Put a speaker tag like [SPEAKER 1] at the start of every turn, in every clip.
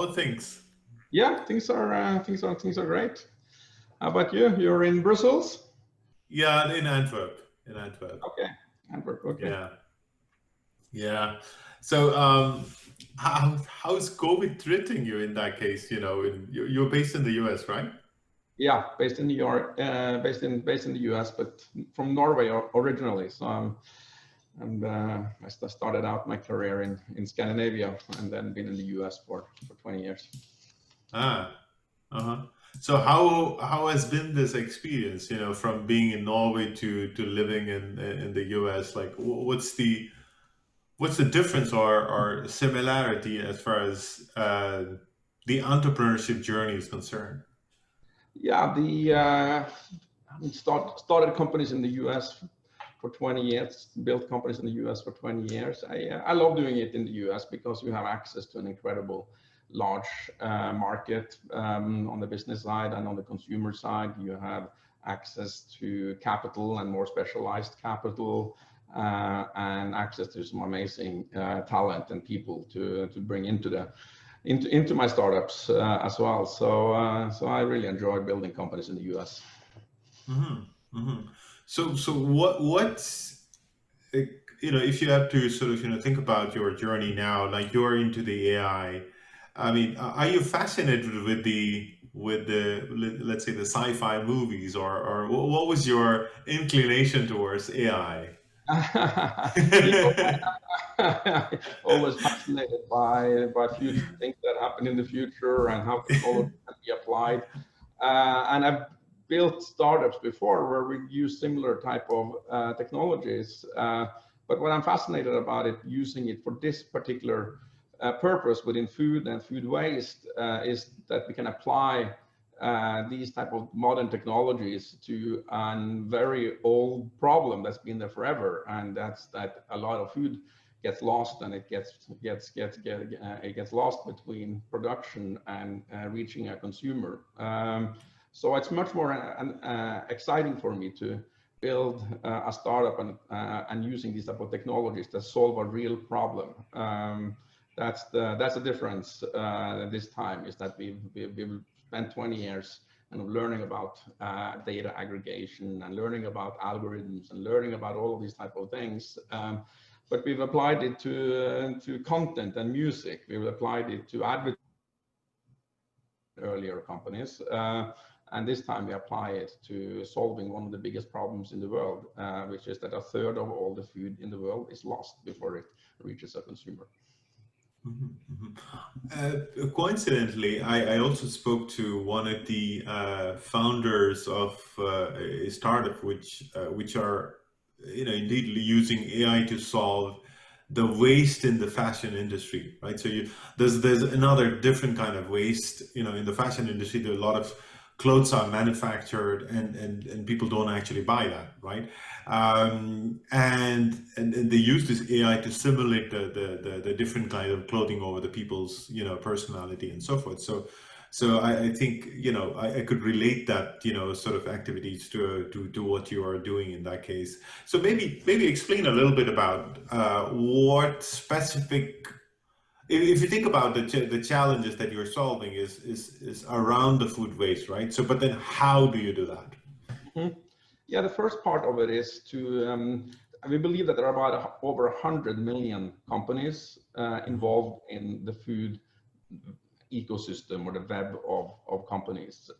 [SPEAKER 1] How are things?
[SPEAKER 2] Yeah, things are great. How about you? You're in Brussels?
[SPEAKER 1] Yeah, in Antwerp. In Antwerp.
[SPEAKER 2] Okay, Antwerp. Okay.
[SPEAKER 1] Yeah, yeah. So, how's COVID treating you in that case? You're based in the US, right?
[SPEAKER 2] Yeah, based in New York, based in the US, but from Norway originally. So I started out my career in Scandinavia and then been in the US for 20 years.
[SPEAKER 1] Ah, uh-huh. So how has been this experience? From being in Norway to living in the US. Like, what's the difference or similarity as far as the entrepreneurship journey is concerned?
[SPEAKER 2] Yeah, started companies in the US for 20 years, built companies in the US for 20 years. I love doing it in the US because you have access to an incredible large market on the business side, and on the consumer side, you have access to capital and more specialized capital, and access to some amazing talent and people to bring into my startups as well. So I really enjoy building companies in the US.
[SPEAKER 1] Hmm. Hmm. So what's uh, if you have to sort of think about your journey now, like you're into the AI. I mean, are you fascinated with let's say the sci-fi movies, or what was your inclination towards AI?
[SPEAKER 2] You know, always fascinated by future things that happen in the future and how technology can be applied. And I've built startups before where we use similar type of technologies. But what I'm fascinated about it, using it for this particular purpose within food and food waste, is that we can apply these type of modern technologies to a very old problem that's been there forever, and that's that a lot of food gets lost, and it gets lost between production and reaching a consumer. So it's much more exciting for me to build a startup and using these type of technologies that solve a real problem. That's the difference this time, is that we've spent 20 years kind of learning about data aggregation and learning about algorithms and learning about all of these type of things. But we've applied it to content and music. We've applied it to advertising earlier companies. And this time we apply it to solving one of the biggest problems in the world, which is that a third of all the food in the world is lost before it reaches a consumer.
[SPEAKER 1] Mhm, mhm. Coincidentally, I also spoke to one of the founders of a startup which are indeed using AI to solve the waste in the fashion industry, right? So there's another different kind of waste, in the fashion industry. There are a lot of clothes are manufactured and people don't actually buy that, right? And they use this AI to simulate the different kind of clothing over the people's personality and so forth. So I think I could relate that sort of activities to what you are doing in that case. So maybe explain a little bit about what specific, if you think about the challenges that you're solving is around the food waste, right? So but then how do you do that?
[SPEAKER 2] Mhm. Yeah, the first part of it is we believe that there are about over 100 million companies involved in the food ecosystem, or the web of companies.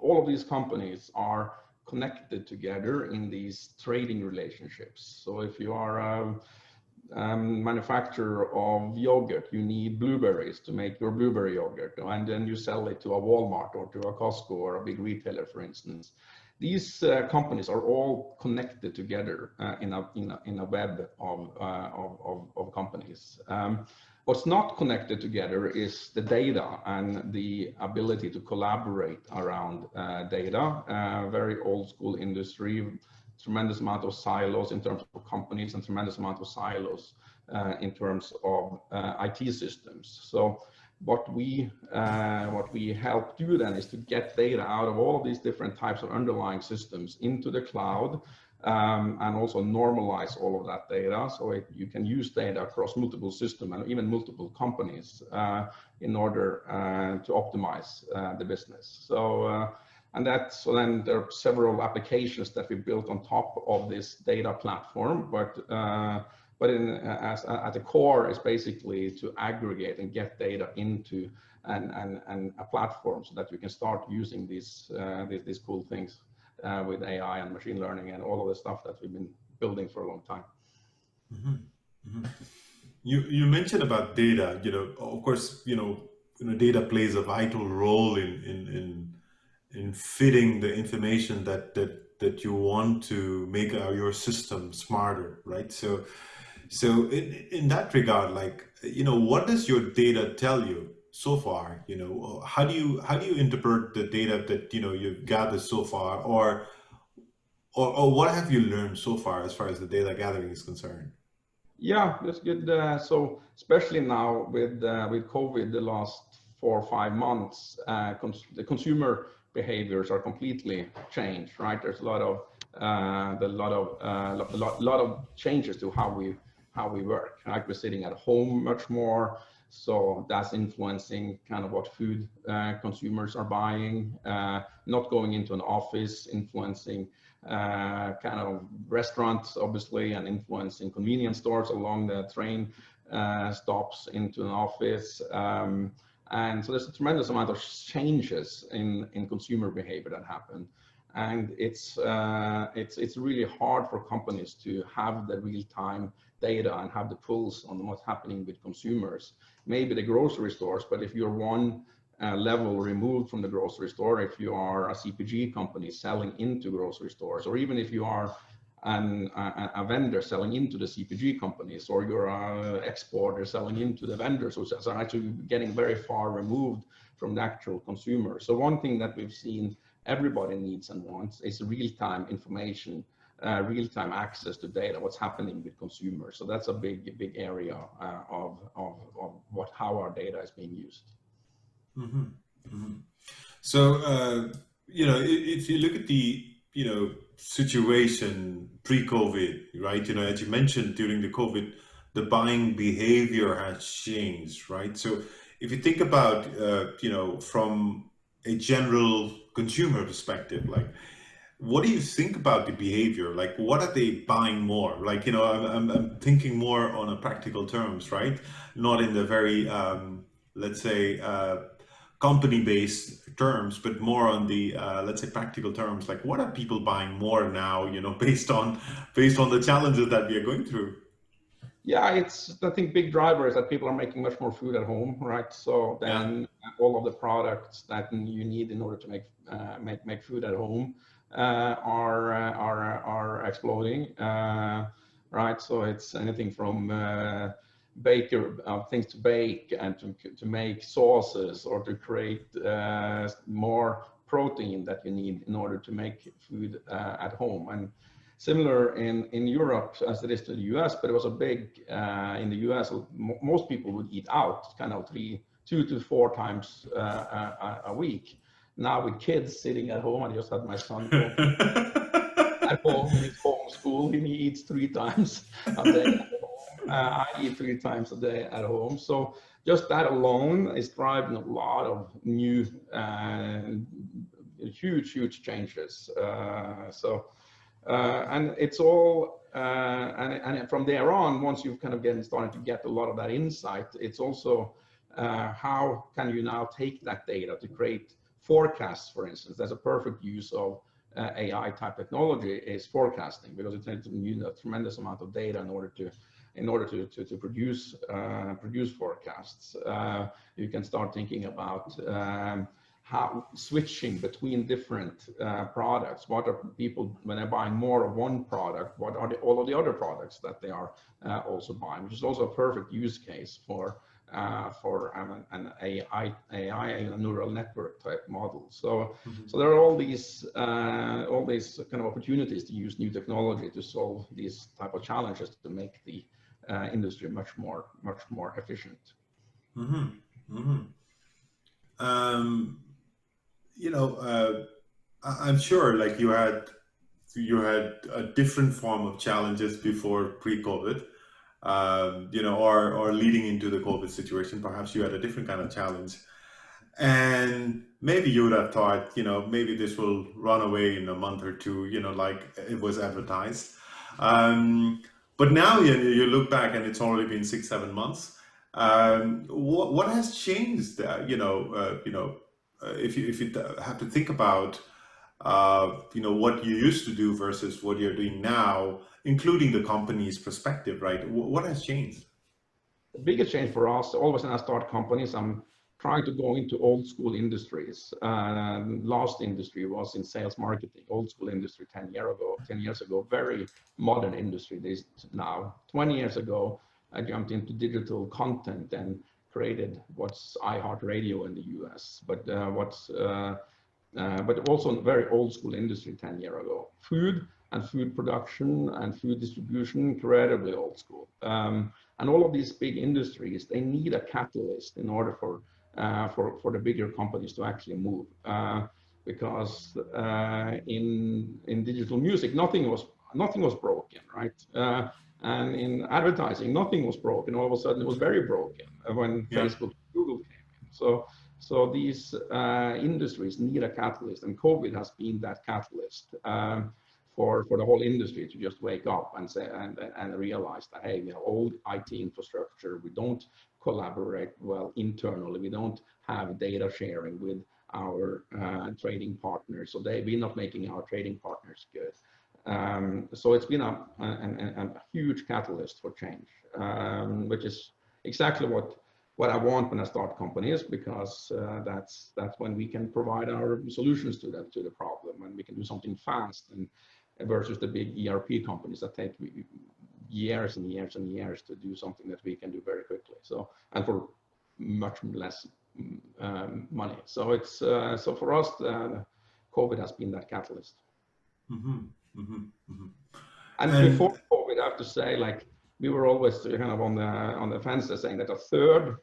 [SPEAKER 2] All of these companies are connected together in these trading relationships. So if you are manufacturer of yogurt, you need blueberries to make your blueberry yogurt, and then you sell it to a Walmart or to a Costco or a big retailer, for instance. These companies are all connected together in a web of companies. What's not connected together is the data and the ability to collaborate around data. Very old school industry, tremendous amount of silos in terms of companies, and tremendous amount of silos in terms of IT systems. So what we help do then is to get data out of all of these different types of underlying systems into the cloud, and also normalize all of that data so you can use data across multiple systems and even multiple companies in order to optimize the business. So then there are several applications that we built on top of this data platform, but at the core is basically to aggregate and get data into and a platform so that you can start using these cool things with AI and machine learning and all of the stuff that we've been building for a long time.
[SPEAKER 1] Mm-hmm. Mm-hmm. You mentioned about data. Of course, data plays a vital role in fitting the information that you want to make your system smarter, right? So in that regard, like, what does your data tell you so far? How do you interpret the data that you've gathered so far, or what have you learned so far as the data gathering is concerned?
[SPEAKER 2] Yeah, that's good. So especially now with COVID, the last 4 or 5 months, the consumer behaviors are completely changed, right? There's a lot of changes to how we work. Like we're sitting at home much more, so that's influencing kind of what food consumers are buying. Not going into an office, influencing kind of restaurants, obviously, and influencing convenience stores along the train stops into an office. And so there's a tremendous amount of changes in consumer behavior that happen. And it's really hard for companies to have the real-time data and have the pulse on what's happening with consumers. Maybe the grocery stores, but if you're one level removed from the grocery store, if you are a CPG company selling into grocery stores, or even if you are a vendor selling into the CPG companies, or you're an exporter selling into the vendors, which are actually getting very far removed from the actual consumer. So one thing that we've seen everybody needs and wants is real-time information, real-time access to data, what's happening with consumers. So that's a big area of how our data is being used.
[SPEAKER 1] Mm-hmm. Mm-hmm. So, if you look at the, situation pre-COVID, right? As you mentioned, during the COVID, the buying behavior has changed, right? So if you think about, from a general consumer perspective, like, what do you think about the behavior? Like, what are they buying more? Like, I'm thinking more on a practical terms, right? Not in the very, let's say, company-based terms, but more on the let's say practical terms. Like, what are people buying more now? Based on the challenges that we are going through.
[SPEAKER 2] Yeah, I think big driver is that people are making much more food at home, right? So then all of the products that you need in order to make food at home are exploding, right? So it's anything from things to bake and to make sauces, or to create more protein that you need in order to make food at home. And similar in Europe as it is to the US, but it was a big, in the US, most people would eat out kind of 2 to 4 times a week. Now with kids sitting at home, I just had my son at home in his homeschool, and he eats 3 times a day at home. I eat 3 times a day at home. So just that alone is driving a lot of new, huge changes. And it's all, and from there on, once you've kind of starting to get a lot of that insight, it's also how can you now take that data to create forecasts, for instance. That's a perfect use of AI type technology, is forecasting, because it takes a tremendous amount of data in order to produce forecasts. You can start thinking about how switching between different products. What are people, when they're buying more of one product, what are all of the other products that they are also buying, which is also a perfect use case for an AI, a neural network type model. So there are all these kind of opportunities to use new technology to solve these type of challenges, to make the industry much more efficient.
[SPEAKER 1] Mm-hmm. Mm-hmm. I'm sure, like, you had you had a different form of challenges before pre-COVID, or leading into the COVID situation. Perhaps you had a different kind of challenge. And maybe you would have thought, maybe this will run away in a month or two, like it was advertised. But now you look back and it's already been 6, 7 months. What has changed? If you have to think about, what you used to do versus what you're doing now, including the company's perspective, right? What has changed?
[SPEAKER 2] The biggest change for us, always when I start companies, I'm trying to go into old school industries. Last industry was in sales marketing, old school industry 10 years ago, very modern industry this now. 20 years ago, I jumped into digital content and created what's iHeartRadio in the US, but also very old school industry 10 years ago. Food and food production and food distribution, incredibly old school. And all of these big industries, they need a catalyst in order for the bigger companies to actually move. Because in digital music, nothing was broken, right? And in advertising, nothing was broken. All of a sudden, it was very broken when Facebook, Google came in. So these industries need a catalyst, and COVID has been that catalyst for the whole industry to just wake up and say and realize that, hey, we have old IT infrastructure, we don't collaborate well internally, we don't have data sharing with our trading partners, so we're not making our trading partners good. So it's been a huge catalyst for change, which is exactly what I want when I start companies, because that's when we can provide our solutions to the problem, and we can do something fast, and versus the big ERP companies that take years and years and years to do something that we can do very quickly. So, and for much less money. So it's so for us, COVID has been that catalyst.
[SPEAKER 1] Mm-hmm. Mm-hmm. Mm-hmm.
[SPEAKER 2] And before COVID, I have to say, like, we were always kind of on the fence saying that a third,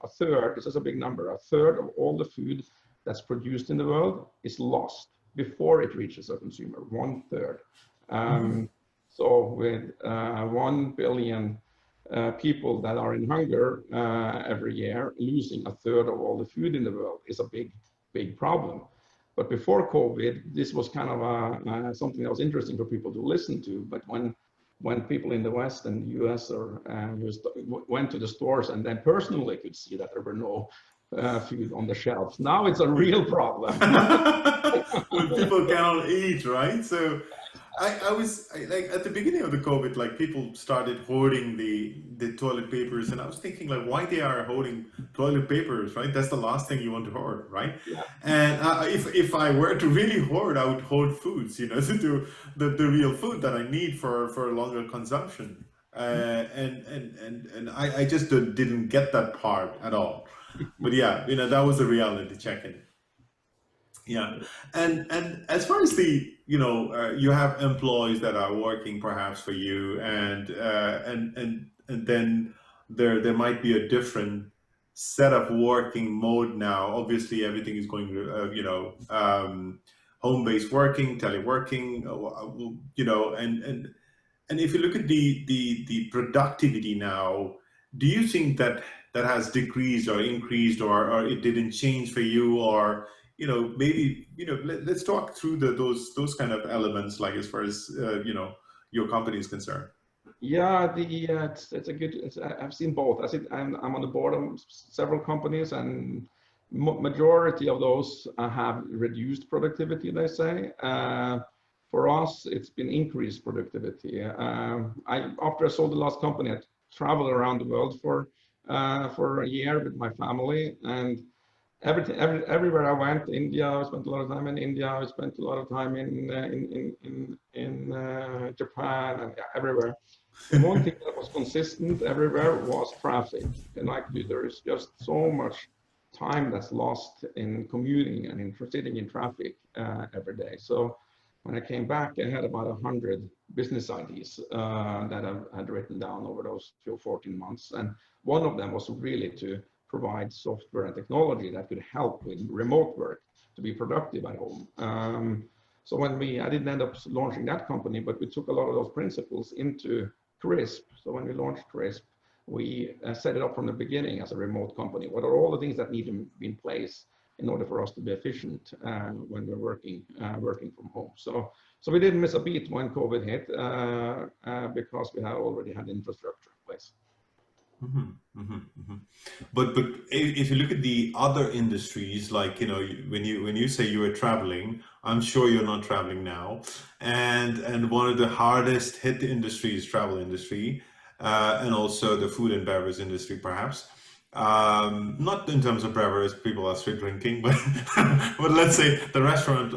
[SPEAKER 2] this is a big number, a third of all the food that's produced in the world is lost before it reaches a consumer, 1/3. So with 1 billion people that are in hunger every year, losing a third of all the food in the world is a big problem. But before COVID, this was kind of something that was interesting for people to listen to. But when people in the West and the US went to the stores and then personally could see that there were no food on the shelves, now it's a real problem.
[SPEAKER 1] When people cannot eat, right? So I was like, at the beginning of the COVID, like, people started hoarding the toilet papers, and I was thinking, like, why they are hoarding toilet papers, right? That's the last thing you want to hoard, right?
[SPEAKER 2] Yeah.
[SPEAKER 1] And if I were to really hoard, I would hoard foods, to do the real food that I need for longer consumption. And I just didn't get that part at all. But yeah, that was a reality check-in. Yeah, and as far as you have employees that are working perhaps for you, and then there might be a different set of working mode now. Obviously, everything is going home-based working, teleworking, and if you look at the productivity now, do you think that has decreased or increased, or it didn't change for you, or maybe let's talk through those kind of elements, like, as far as your company is concerned.
[SPEAKER 2] Yeah, I've seen both. I'm on the board of several companies, and majority of those have reduced productivity, they say. For us, it's been increased productivity. After I sold the last company, I traveled around the world for a year with my family, and everywhere I went, India, I spent a lot of time in India. I spent a lot of time in Japan, and everywhere. The one thing that was consistent everywhere was traffic. And like, there is just so much time that's lost in commuting and in sitting in traffic every day. So when I came back, I had about 100 business ideas that I had written down over those 14 months. And one of them was really to provide software and technology that could help with remote work to be productive at home. So I didn't end up launching that company, but we took a lot of those principles into Crisp. So when we launched Crisp, we set it up from the beginning as a remote company. What are all the things that need to be in place in order for us to be efficient when we're working from home? So we didn't miss a beat when COVID hit because we had already had infrastructure in place.
[SPEAKER 1] Mm-hmm, mm-hmm, mm-hmm. But if you look at the other industries, like when you say you were traveling, I'm sure you're not traveling now, and one of the hardest hit industries, travel industry, and also the food and beverage industry, perhaps. Not in terms of beverage, people are still drinking, but but let's say the restaurant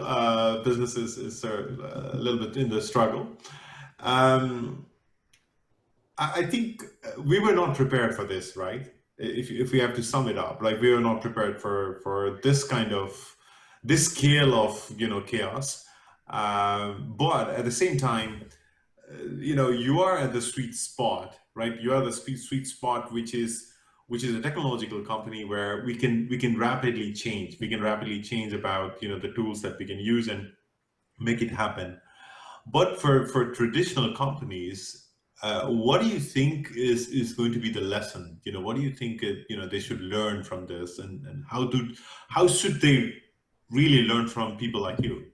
[SPEAKER 1] business is a little bit in the struggle. Um, I think we were not prepared for this, right? If we have to sum it up, like we were not prepared for this kind of this scale of chaos. But at the same time, you are at the sweet spot, right? You are the sweet spot, which is a technological company where we can rapidly change. We can rapidly change about the tools that we can use and make it happen. But for traditional companies, what do you think is going to be the lesson? What do you think they should learn from this, and how should they really learn from people like you?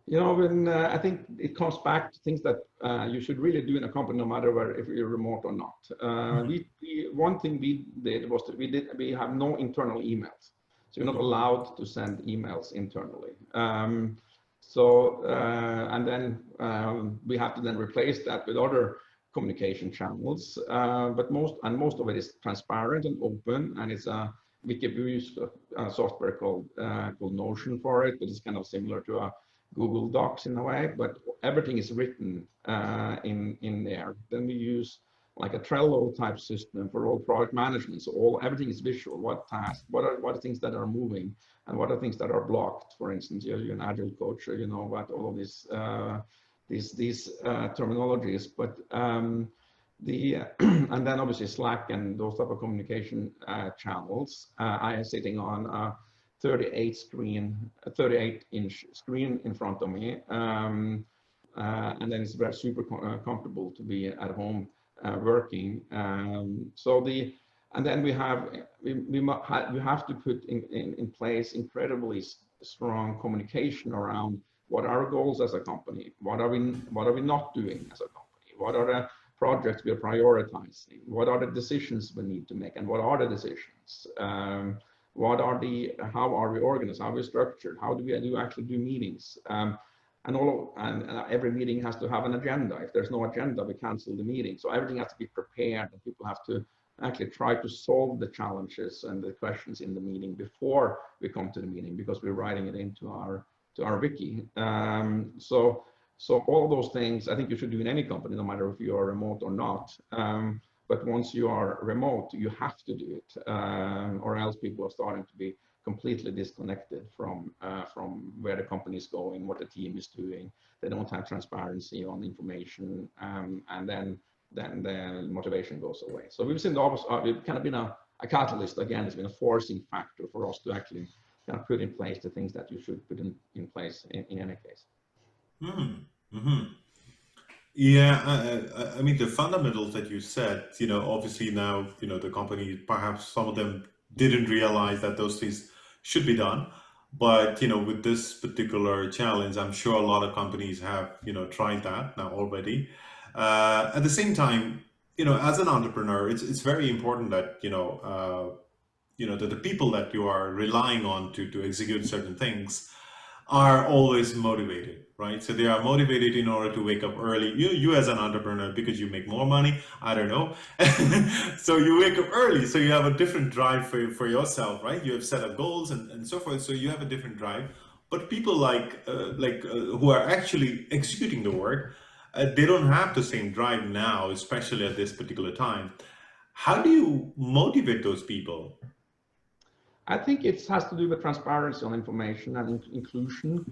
[SPEAKER 2] When I think it comes back to things that you should really do in a company, no matter where, if you're remote or not. One thing we did was that we have no internal emails, so you're not allowed to send emails internally. And then we have to then replace that with other communication channels. But most of it is transparent and open, and we use a software called Notion for it, but it's kind of similar to a Google Docs in a way, but everything is written in there. Then we use like a Trello type system for all product management. So everything is visual. What tasks? What are things that are moving, and what are things that are blocked? For instance, you're an agile coach, you know about all of these terminologies. But and then obviously Slack and those type of communication channels. I am sitting on a 38-inch screen in front of me, and then it's very super comfortable to be at home working. And then we have to put in place incredibly strong communication around what are our goals as a company, what are we not doing as a company, what are the projects we are prioritizing, what are the decisions we need to make, and what are the decisions. How are we organized? How are we structured? How do we actually do meetings? And every meeting has to have an agenda. If there's no agenda, we cancel the meeting. So everything has to be prepared, and people have to actually try to solve the challenges and the questions in the meeting before we come to the meeting, because we're writing it into our wiki. So all those things I think you should do in any company, no matter if you are remote or not. But once you are remote, you have to do it, or else people are starting to be completely disconnected from where the company is going, what the team is doing. They don't have transparency on information, and then the motivation goes away. So we've seen the opposite. We've kind of been a catalyst again. It's been a forcing factor for us to actually kind of put in place the things that you should put in place in any case.
[SPEAKER 1] Mm-hmm. Yeah, I mean the fundamentals that you said, obviously now, the company, perhaps some of them didn't realize that those things should be done. But, with this particular challenge, I'm sure a lot of companies have, tried that now already. At the same time, as an entrepreneur, it's very important that, that the people that you are relying on to execute certain things are always motivated, right? So they are motivated in order to wake up early. You as an entrepreneur, because you make more money, I don't know. So you wake up early, so you have a different drive for yourself, right? You have set up goals and so forth, so you have a different drive. But people who are actually executing the work, they don't have the same drive now, especially at this particular time. How do you motivate those people?
[SPEAKER 2] I think it has to do with transparency on information and inclusion.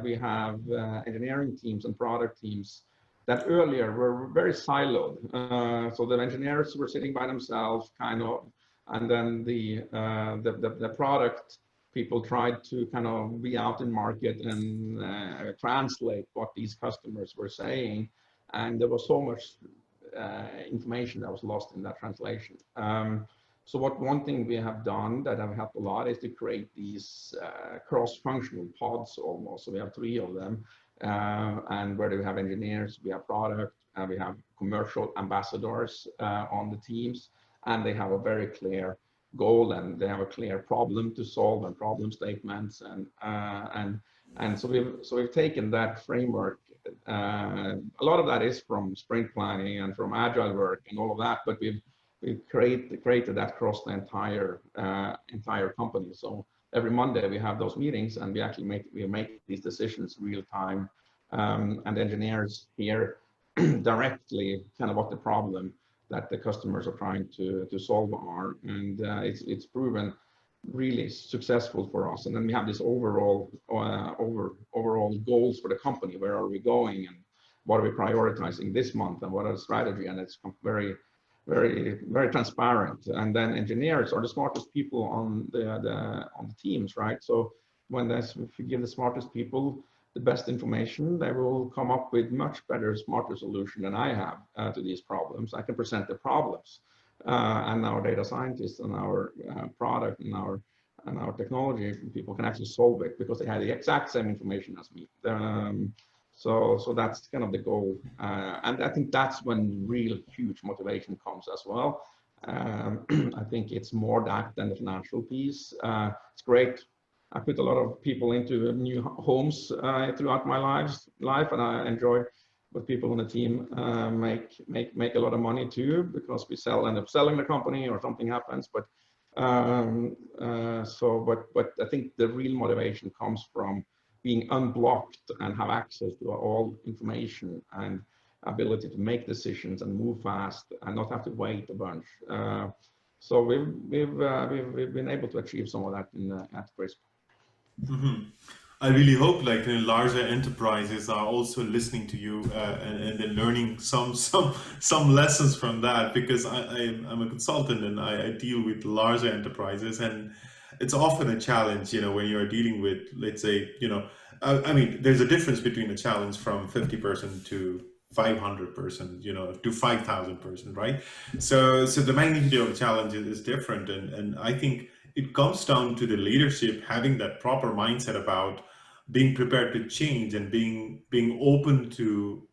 [SPEAKER 2] We have engineering teams and product teams that earlier were very siloed. So the engineers were sitting by themselves, kind of, and then the product people tried to kind of be out in market and translate what these customers were saying, and there was so much information that was lost in that translation. So one thing we have done that have helped a lot is to create these cross-functional pods almost. So we have 3 of them, and where we have engineers, we have product, we have commercial ambassadors on the teams, and they have a very clear goal, and they have a clear problem to solve and problem statements, and so we've taken that framework. A lot of that is from sprint planning and from agile work and all of that, but we've created that across the entire company. So every Monday we have those meetings, and we actually make these decisions real time, and engineers hear directly kind of what the problem that the customers are trying to solve are, and it's proven really successful for us. And then we have this overall goals for the company. Where are we going, and what are we prioritizing this month, and what are the strategy? And it's very, very, very transparent. And then engineers are the smartest people on the teams, right? So if you give the smartest people the best information, they will come up with much better, smarter solution than I have to these problems. I can present the problems, and our data scientists and our product and our technology people can actually solve it because they have the exact same information as me. So that's kind of the goal, and I think that's when real huge motivation comes as well. I think it's more that than the financial piece. It's great. I put a lot of people into new homes throughout my life, and I enjoy what people on the team make a lot of money too, because we end up selling the company or something happens. But but I think the real motivation comes from being unblocked and have access to all information and ability to make decisions and move fast and not have to wait a bunch. So we've been able to achieve some of that at Crisp.
[SPEAKER 1] Mm-hmm. I really hope larger enterprises are also listening to you and they're learning some lessons from that, because I'm a consultant and I deal with larger enterprises, and it's often a challenge, when you're dealing with, let's say, I mean, there's a difference between a challenge from 50 person to 500 person, to 5,000 person, right? So the magnitude of the challenge is different, and I think it comes down to the leadership having that proper mindset about being prepared to change and being open to,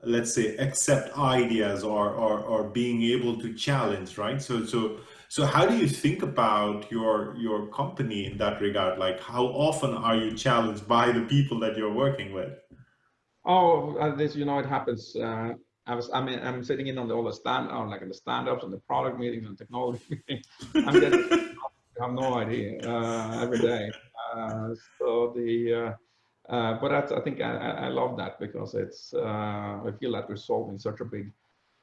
[SPEAKER 1] let's say, accept ideas or being able to challenge, right? So how do you think about your company in that regard? Like, how often are you challenged by the people that you're working with?
[SPEAKER 2] Oh, this, it happens. I'm sitting in on all the stand-ups and the product meetings and technology meetings. I have no idea every day. But I think I love that, because it's I feel like we're solving such a big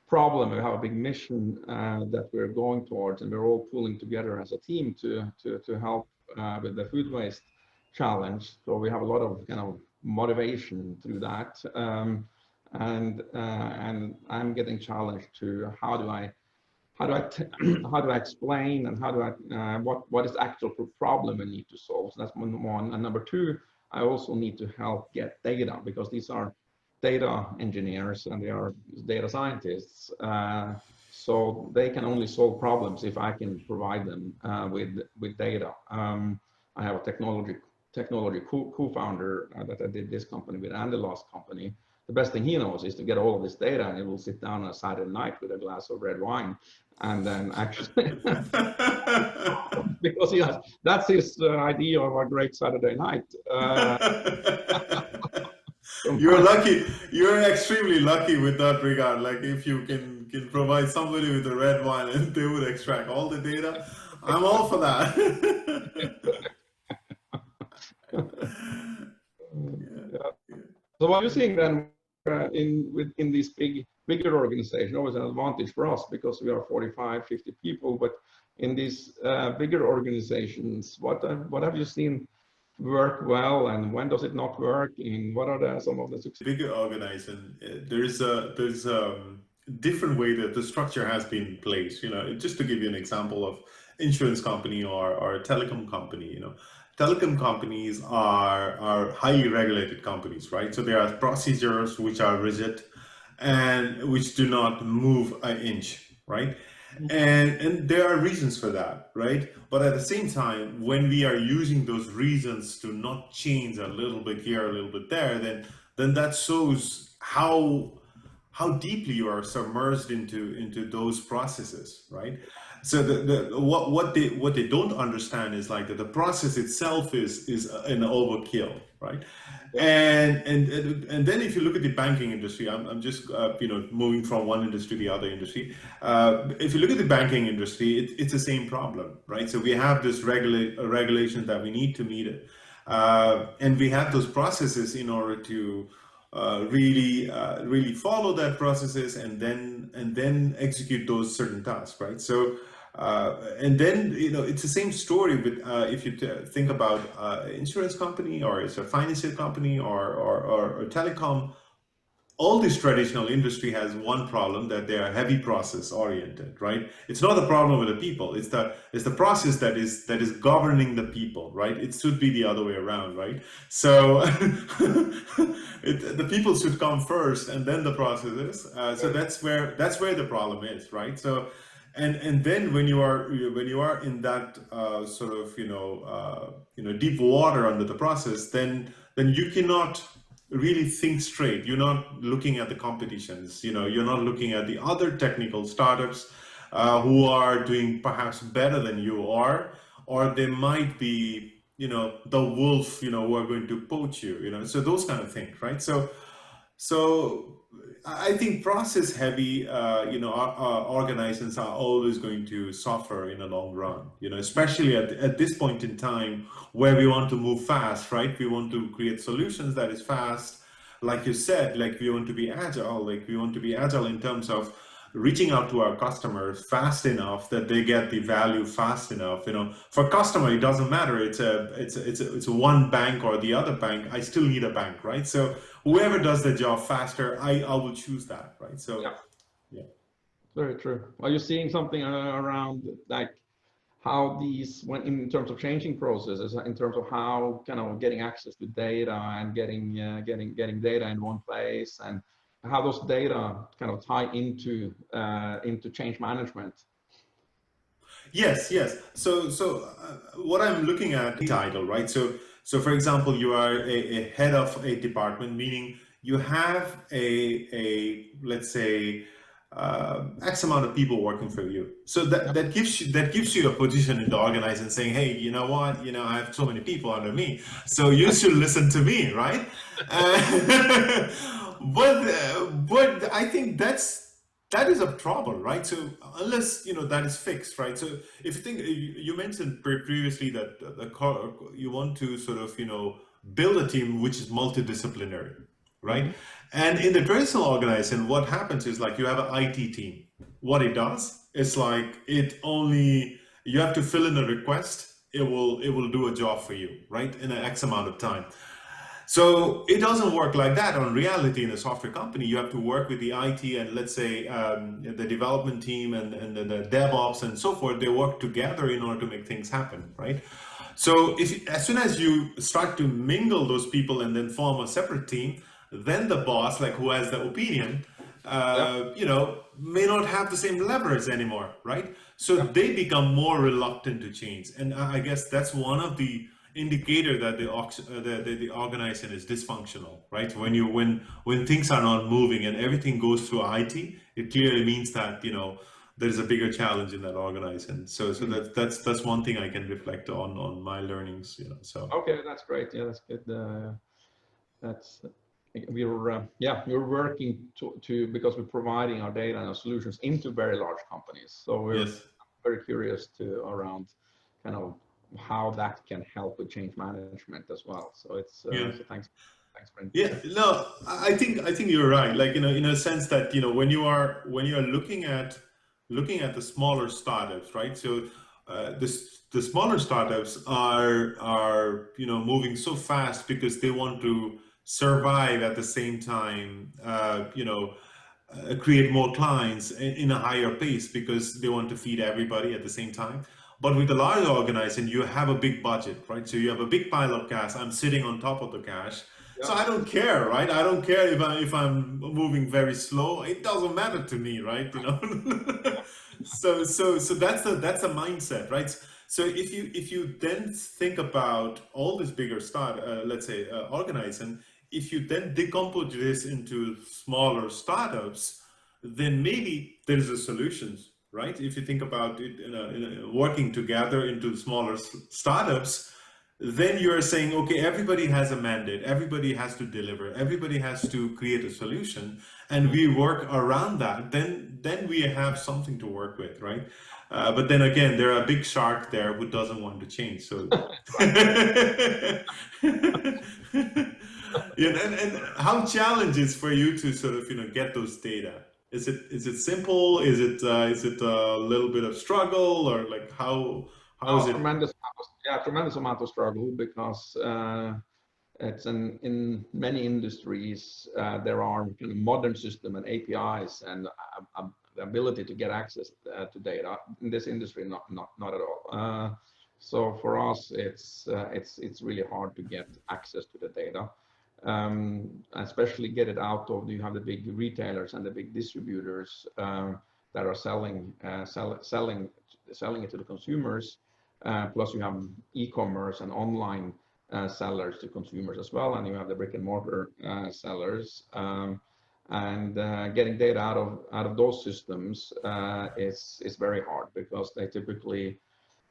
[SPEAKER 2] problem. We have a big mission that we're going towards, and we're all pulling together as a team to help with the food waste challenge. So we have a lot of kind of motivation through that, and I'm getting challenged to how do I explain, and how do I what is the actual problem we need to solve. So that's one. And number two, I also need to help get data, because these are data engineers and they are data scientists. So they can only solve problems if I can provide them with data. I have a technology co-founder that I did this company with and the last company. The best thing he knows is to get all of this data, and he will sit down on a Saturday night with a glass of red wine, and then actually, because that's his idea of a great Saturday night.
[SPEAKER 1] You're lucky. You're extremely lucky with that regard. Like, if you can provide somebody with a red wine and they would extract all the data, I'm all for that.
[SPEAKER 2] So what you're seeing then in these bigger organizations, always an advantage for us because we are 45, 50 people, but in these bigger organizations, what have you seen work well, and when does it not work, and what are some of the success?
[SPEAKER 1] Bigger organization, there's a different way that the structure has been placed. Just to give you an example of insurance company or a telecom company, telecom companies are highly regulated companies, right? So there are procedures which are rigid and which do not move an inch, right? And there are reasons for that, right? But at the same time, when we are using those reasons to not change a little bit here, a little bit there, then that shows how deeply you are submerged into those processes, right? So what they don't understand is like that the process itself is an overkill, right?
[SPEAKER 2] Yeah.
[SPEAKER 1] And then if you look at the banking industry, I'm just moving from one industry to the other industry. If you look at the banking industry, it's the same problem, right? So we have this regulations that we need to meet it, and we have those processes in order to really follow that processes and then execute those certain tasks, right? So and then it's the same story with if you think about insurance company or it's a financial company or telecom. All this traditional industry has one problem, that they are heavy process oriented, right? It's not the problem with the people, it's the process that is governing the people, right? It should be the other way around, right? So the people should come first and then the processes. So that's where the problem is, right? So and then when you are in that sort of deep water under the process, then you cannot really think straight. You're not looking at the competitions. You're not looking at the other technical startups who are doing perhaps better than you are, or they might be the wolf who are going to poach you. So those kind of things, right? So I think process heavy, organizations are always going to suffer in the long run, especially at this point in time where we want to move fast, right? We want to create solutions that is fast. Like you said, like we want to be agile, in terms of reaching out to our customers fast enough that they get the value fast enough. For customer, it doesn't matter. It's a one bank or the other bank. I still need a bank, right? So whoever does the job faster, I will choose that, right? So yeah.
[SPEAKER 2] Very true. Are you seeing something around like how these, when in terms of changing processes, in terms of how getting access to data and getting data in one place, and how those data tie into change management?
[SPEAKER 1] Yes. So what I'm looking at title, right? So for example, you are a head of a department, meaning you have a let's say X amount of people working for you. So that gives you a position in the organization, saying, hey, you know what, I have so many people under me, so you should listen to me, right? But I think that is a problem, right? So unless that is fixed, right? So if you think, you mentioned previously that you want to sort of build a team which is multidisciplinary, right? Mm-hmm. And in the traditional organization, what happens is like you have an IT team. What it does is like you have to fill in a request. It will do a job for you, right, in an X amount of time. So it doesn't work like that on reality in a software company. You have to work with the IT and let's say the development team and the DevOps and so forth. They work together in order to make things happen, right? So as soon as you start to mingle those people and then form a separate team, then the boss, like who has the opinion, may not have the same leverage anymore, right? So they become more reluctant to change. And I guess that's one of the indicator that the organization is dysfunctional, right? When things are not moving and everything goes through IT, it clearly means that there's a bigger challenge in that organization. So that's one thing I can reflect on my learnings. So
[SPEAKER 2] okay, that's great. Yeah, that's good. We're working to because we're providing our data and our solutions into very large companies. So we're very curious around how that can help with change management as well. So it's so thanks for
[SPEAKER 1] no, I think you're right. Like in a sense that when you are looking at the smaller startups, right? So the smaller startups are moving so fast because they want to survive at the same time, create more clients in a higher pace because they want to feed everybody at the same time. But with a large organization, you have a big budget, right? So you have a big pile of cash. I'm sitting on top of the cash. So
[SPEAKER 2] Yeah.
[SPEAKER 1] I don't care, right? I don't care if I'm moving very slow. It doesn't matter to me, right? So that's a mindset, right? So if you then think about all this bigger let's say organization, if you then decompose this into smaller startups, then maybe there is a solution, right? If you think about it working together into smaller startups, then you're saying, okay, everybody has a mandate, everybody has to deliver, everybody has to create a solution, and we work around that. Then we have something to work with, right? But then again, there are a big shark there who doesn't want to change. So, and how challenging for you to sort of get those data? Is it simple? Is it a little bit of struggle, or like how is it?
[SPEAKER 2] Tremendous amount of struggle, because it's in many industries there are kind of modern system and APIs and the ability to get access to data. In this industry, not at all. So for us, it's really hard to get access to the data, especially get it out of. You have the big retailers and the big distributors that are selling it to the consumers. Plus, you have e-commerce and online sellers to consumers as well, and you have the brick and mortar sellers. And getting data out of those systems is very hard, because they typically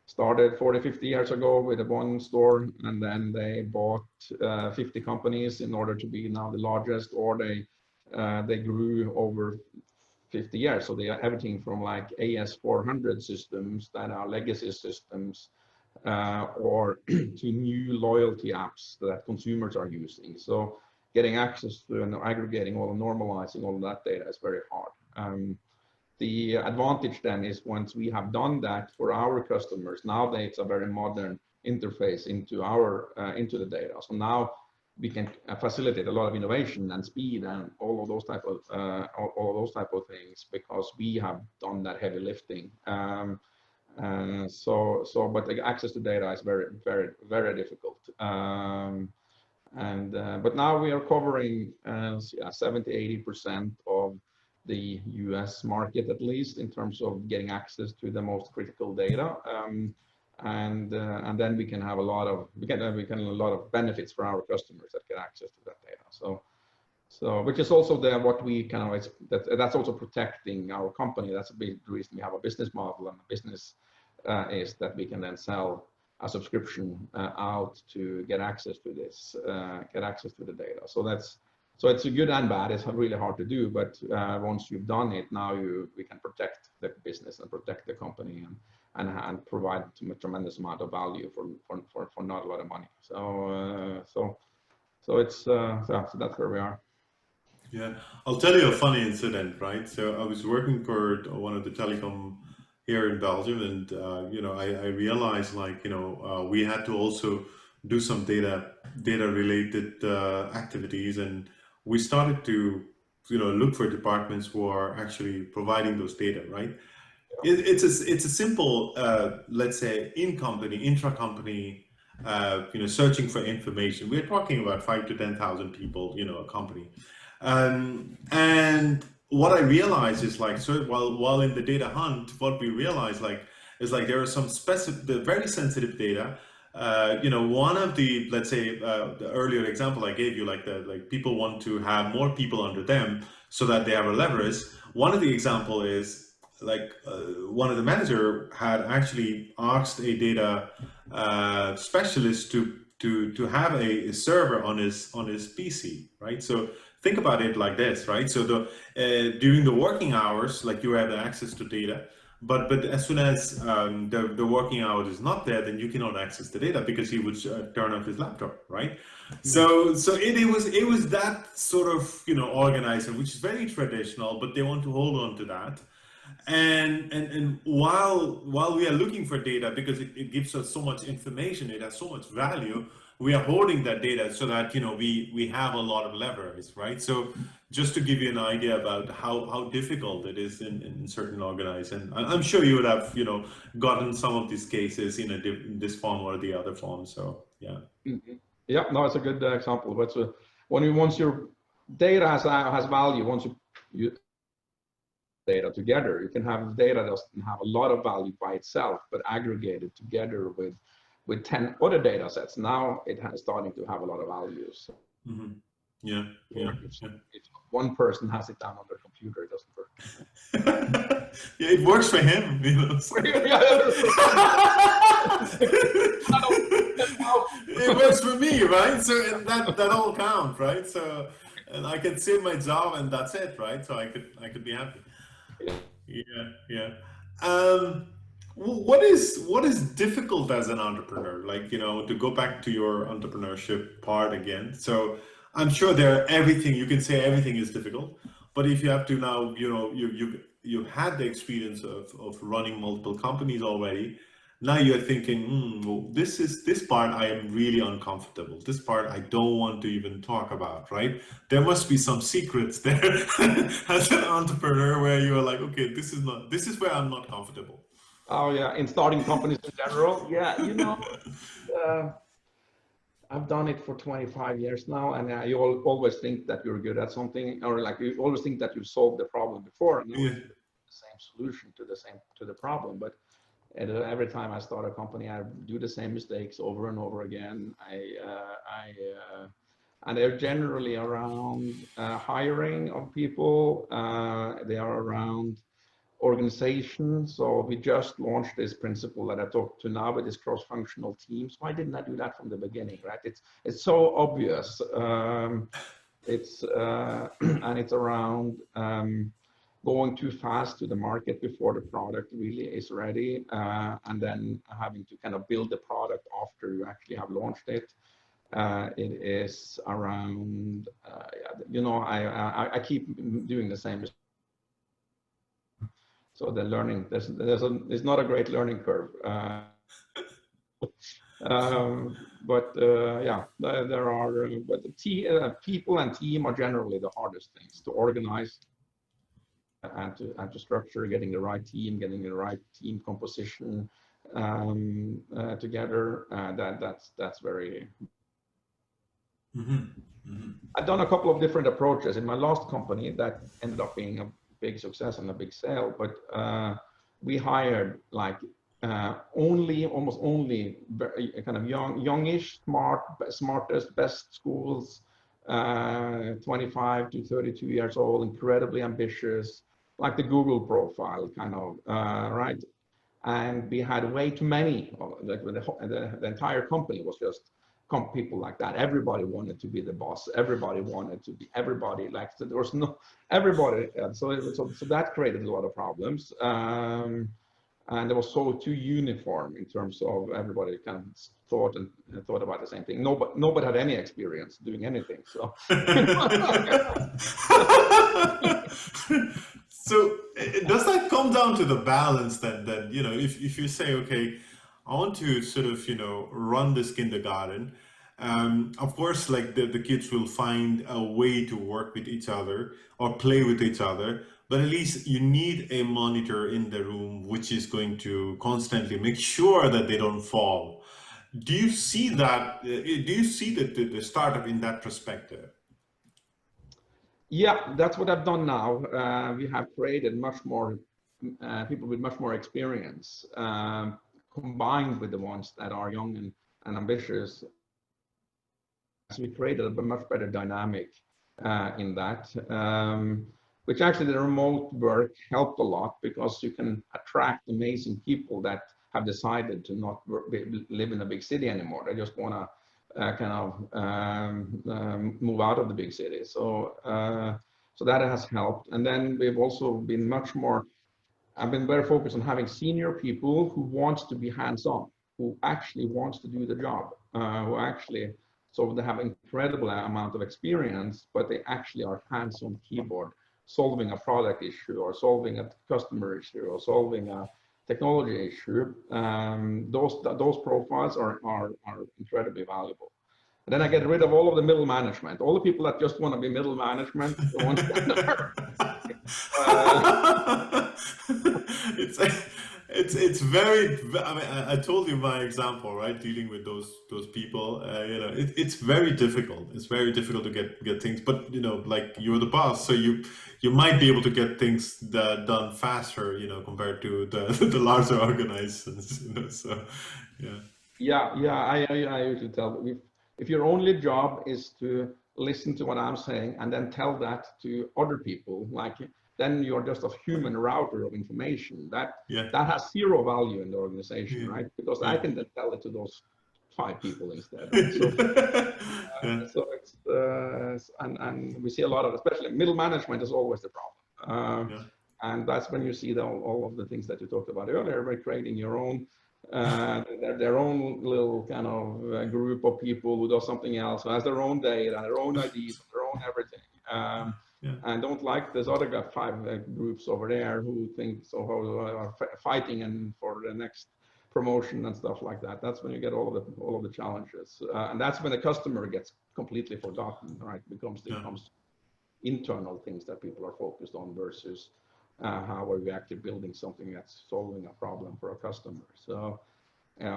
[SPEAKER 2] started 40-50 years ago with one store, and then they bought 50 companies in order to be now the largest, or they grew over 50 years. So they are everything from like AS400 systems that are legacy systems, or to new loyalty apps that consumers are using. So getting access to and aggregating or normalizing all of that data is very hard. The advantage then is, once we have done that for our customers, now it's a very modern interface into the data. So now we can facilitate a lot of innovation and speed and all of those type of things, because we have done that heavy lifting. But the access to data is very, very, very difficult. But now we are covering 70-80% of the US market, at least in terms of getting access to the most critical data. And then we can have a lot of benefits for our customers that get access to that data. So which is also what we kind of that's also protecting our company. That's a big reason we have a business model, and the business is that we can then sell a subscription out to get access to the data. So it's a good and bad. It's really hard to do, but once you've done it, now we can protect the business and protect the company and provide a tremendous amount of value for not a lot of money. So that's where we are.
[SPEAKER 1] Yeah, I'll tell you a funny incident, right? So I was working for one of the telecom here in Belgium, and I realized, like, we had to also do some data related activities, and we started to look for departments who are actually providing those data, right? It's a simple let's say intra-company searching for information. We're talking about 5,000 to 10,000 people, a company. And what I realized is, like, so while in the data hunt, what we realized is there are some very sensitive data. One of the, let's say, the earlier example I gave you, like people want to have more people under them so that they have a leverage. One of the example is, like, one of the manager had actually asked a data specialist to have a server on his PC, right? So think about it like this, right? So during the working hours, like, you have access to data, but as soon as the working hours is not there, then you cannot access the data, because he would turn off his laptop, right? So it was that sort of organizer, which is very traditional, but they want to hold on to that. And while we are looking for data, because it gives us so much information, it has so much value, we are holding that data so that, we have a lot of leverage, right? So just to give you an idea about how difficult it is in certain organizations, and I'm sure you would have, gotten some of these cases in this form or the other form. So yeah.
[SPEAKER 2] Mhm. Yeah, no, it's a good example. But once your data has value, once you data together, you can have data that doesn't have a lot of value by itself, but aggregated together with 10 other data sets. Now it has starting to have a lot of values.
[SPEAKER 1] Mm-hmm. Yeah, yeah, yeah.
[SPEAKER 2] If one person has it down on their computer, it doesn't work.
[SPEAKER 1] Yeah, it works for him, It works for me, right? So and that all counts, right? So, and I can save my job, and that's it, right? So I could be happy. Yeah, yeah. What is difficult as an entrepreneur? Like, to go back to your entrepreneurship part again. So I'm sure you can say everything is difficult, but if you have to now, you had the experience of running multiple companies already. Now you're thinking, well, this part I am really uncomfortable. This part I don't want to even talk about, right? There must be some secrets there as an entrepreneur where you are like, okay, this is where I'm not comfortable.
[SPEAKER 2] Oh yeah, in starting companies in general, yeah, I've done it for 25 years now, and you always think that you're good at something, or like you always think that you've solved the problem before, and now
[SPEAKER 1] Yeah.
[SPEAKER 2] it's the same solution to the problem. But every time I start a company, I do the same mistakes over and over again. And they're generally around hiring of people. They are around organization. So we just launched this principle that I talked to now with this cross-functional teams. Why didn't I do that from the beginning, right? It's so obvious. It's and it's around going too fast to the market before the product really is ready, and then having to kind of build the product after you actually have launched it. It is around, I keep doing the same. So the learning, there's not a great learning curve. Yeah, there are, but people and team are generally the hardest things to organize and to structure, getting the right team, getting the right team composition together. That's very.
[SPEAKER 1] Mm-hmm. Mm-hmm.
[SPEAKER 2] I've done a couple of different approaches in my last company that ended up being a big success and a big sale, but we hired like almost only very, kind of youngish, smartest, best schools, 25 to 32 years old, incredibly ambitious, like the Google profile kind of, right? And we had way too many, like the entire company was just people like that. Everybody wanted to be the boss. Everybody wanted to be everybody. Like, so there was no everybody. So that created a lot of problems. And it was so too uniform in terms of everybody kind of thought about the same thing. Nobody had any experience doing anything. So.
[SPEAKER 1] So does that come down to the balance that if you say, okay, I want to sort of run this kindergarten, of course, like the kids will find a way to work with each other or play with each other, but at least you need a monitor in the room which is going to constantly make sure that they don't fall. Do you see that? Do you see the startup in that perspective?
[SPEAKER 2] Yeah, that's what I've done now. We have created much more people with much more experience, combined with the ones that are young and ambitious. So we created a much better dynamic in that, which actually the remote work helped a lot because you can attract amazing people that have decided to not live in a big city anymore. They just want to kind of move out of the big city. So that has helped. And then we've also been I've been very focused on having senior people who wants to be hands-on, who actually wants to do the job, so they have incredible amount of experience, but they actually are hands-on keyboard, solving a product issue or solving a customer issue or solving a technology issue. Those profiles are incredibly valuable. Then I get rid of all of the middle management, all the people that just want to be middle management, the ones that
[SPEAKER 1] it's very. I mean, I told you my example, right? Dealing with those people, it's very difficult. It's very difficult to get things. But like you're the boss, so you might be able to get things done faster, compared to the larger organizations. So yeah.
[SPEAKER 2] I usually tell if your only job is to listen to what I'm saying and then tell that to other people, like then you're just a human router of information. That has zero value in the organization, right? Because I can then tell it to those 5 people instead. Right? So, so it's and we see a lot of, especially middle management is always the problem. And that's when you see all of the things that you talked about earlier, by creating your own their own little kind of group of people who does something else, who has their own data, their own ideas, their own everything, and don't like this other 5 groups over there who think so are fighting and for the next promotion and stuff like that. That's when you get all of the challenges, and that's when the customer gets completely forgotten, right? Becomes internal things that people are focused on versus how are we actually building something that's solving a problem for a customer. So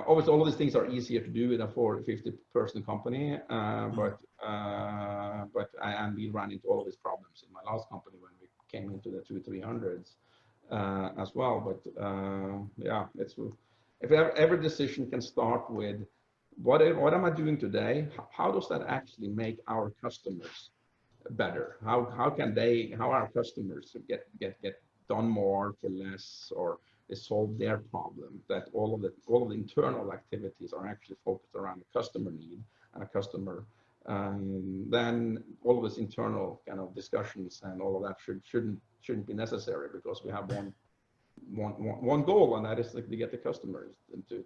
[SPEAKER 2] obviously all of these things are easier to do in a 40-50 person company, but we ran into all of these problems in my last company when we came into the 200-300s as well. But it's if every decision can start with what am I doing today? How does that actually make our customers better? How our customers get done more for less, or they solve their problem? That all of the internal activities are actually focused around the customer need and a customer. Then all of this internal kind of discussions and all of that shouldn't be necessary, because we have one goal, and that is to get the customers to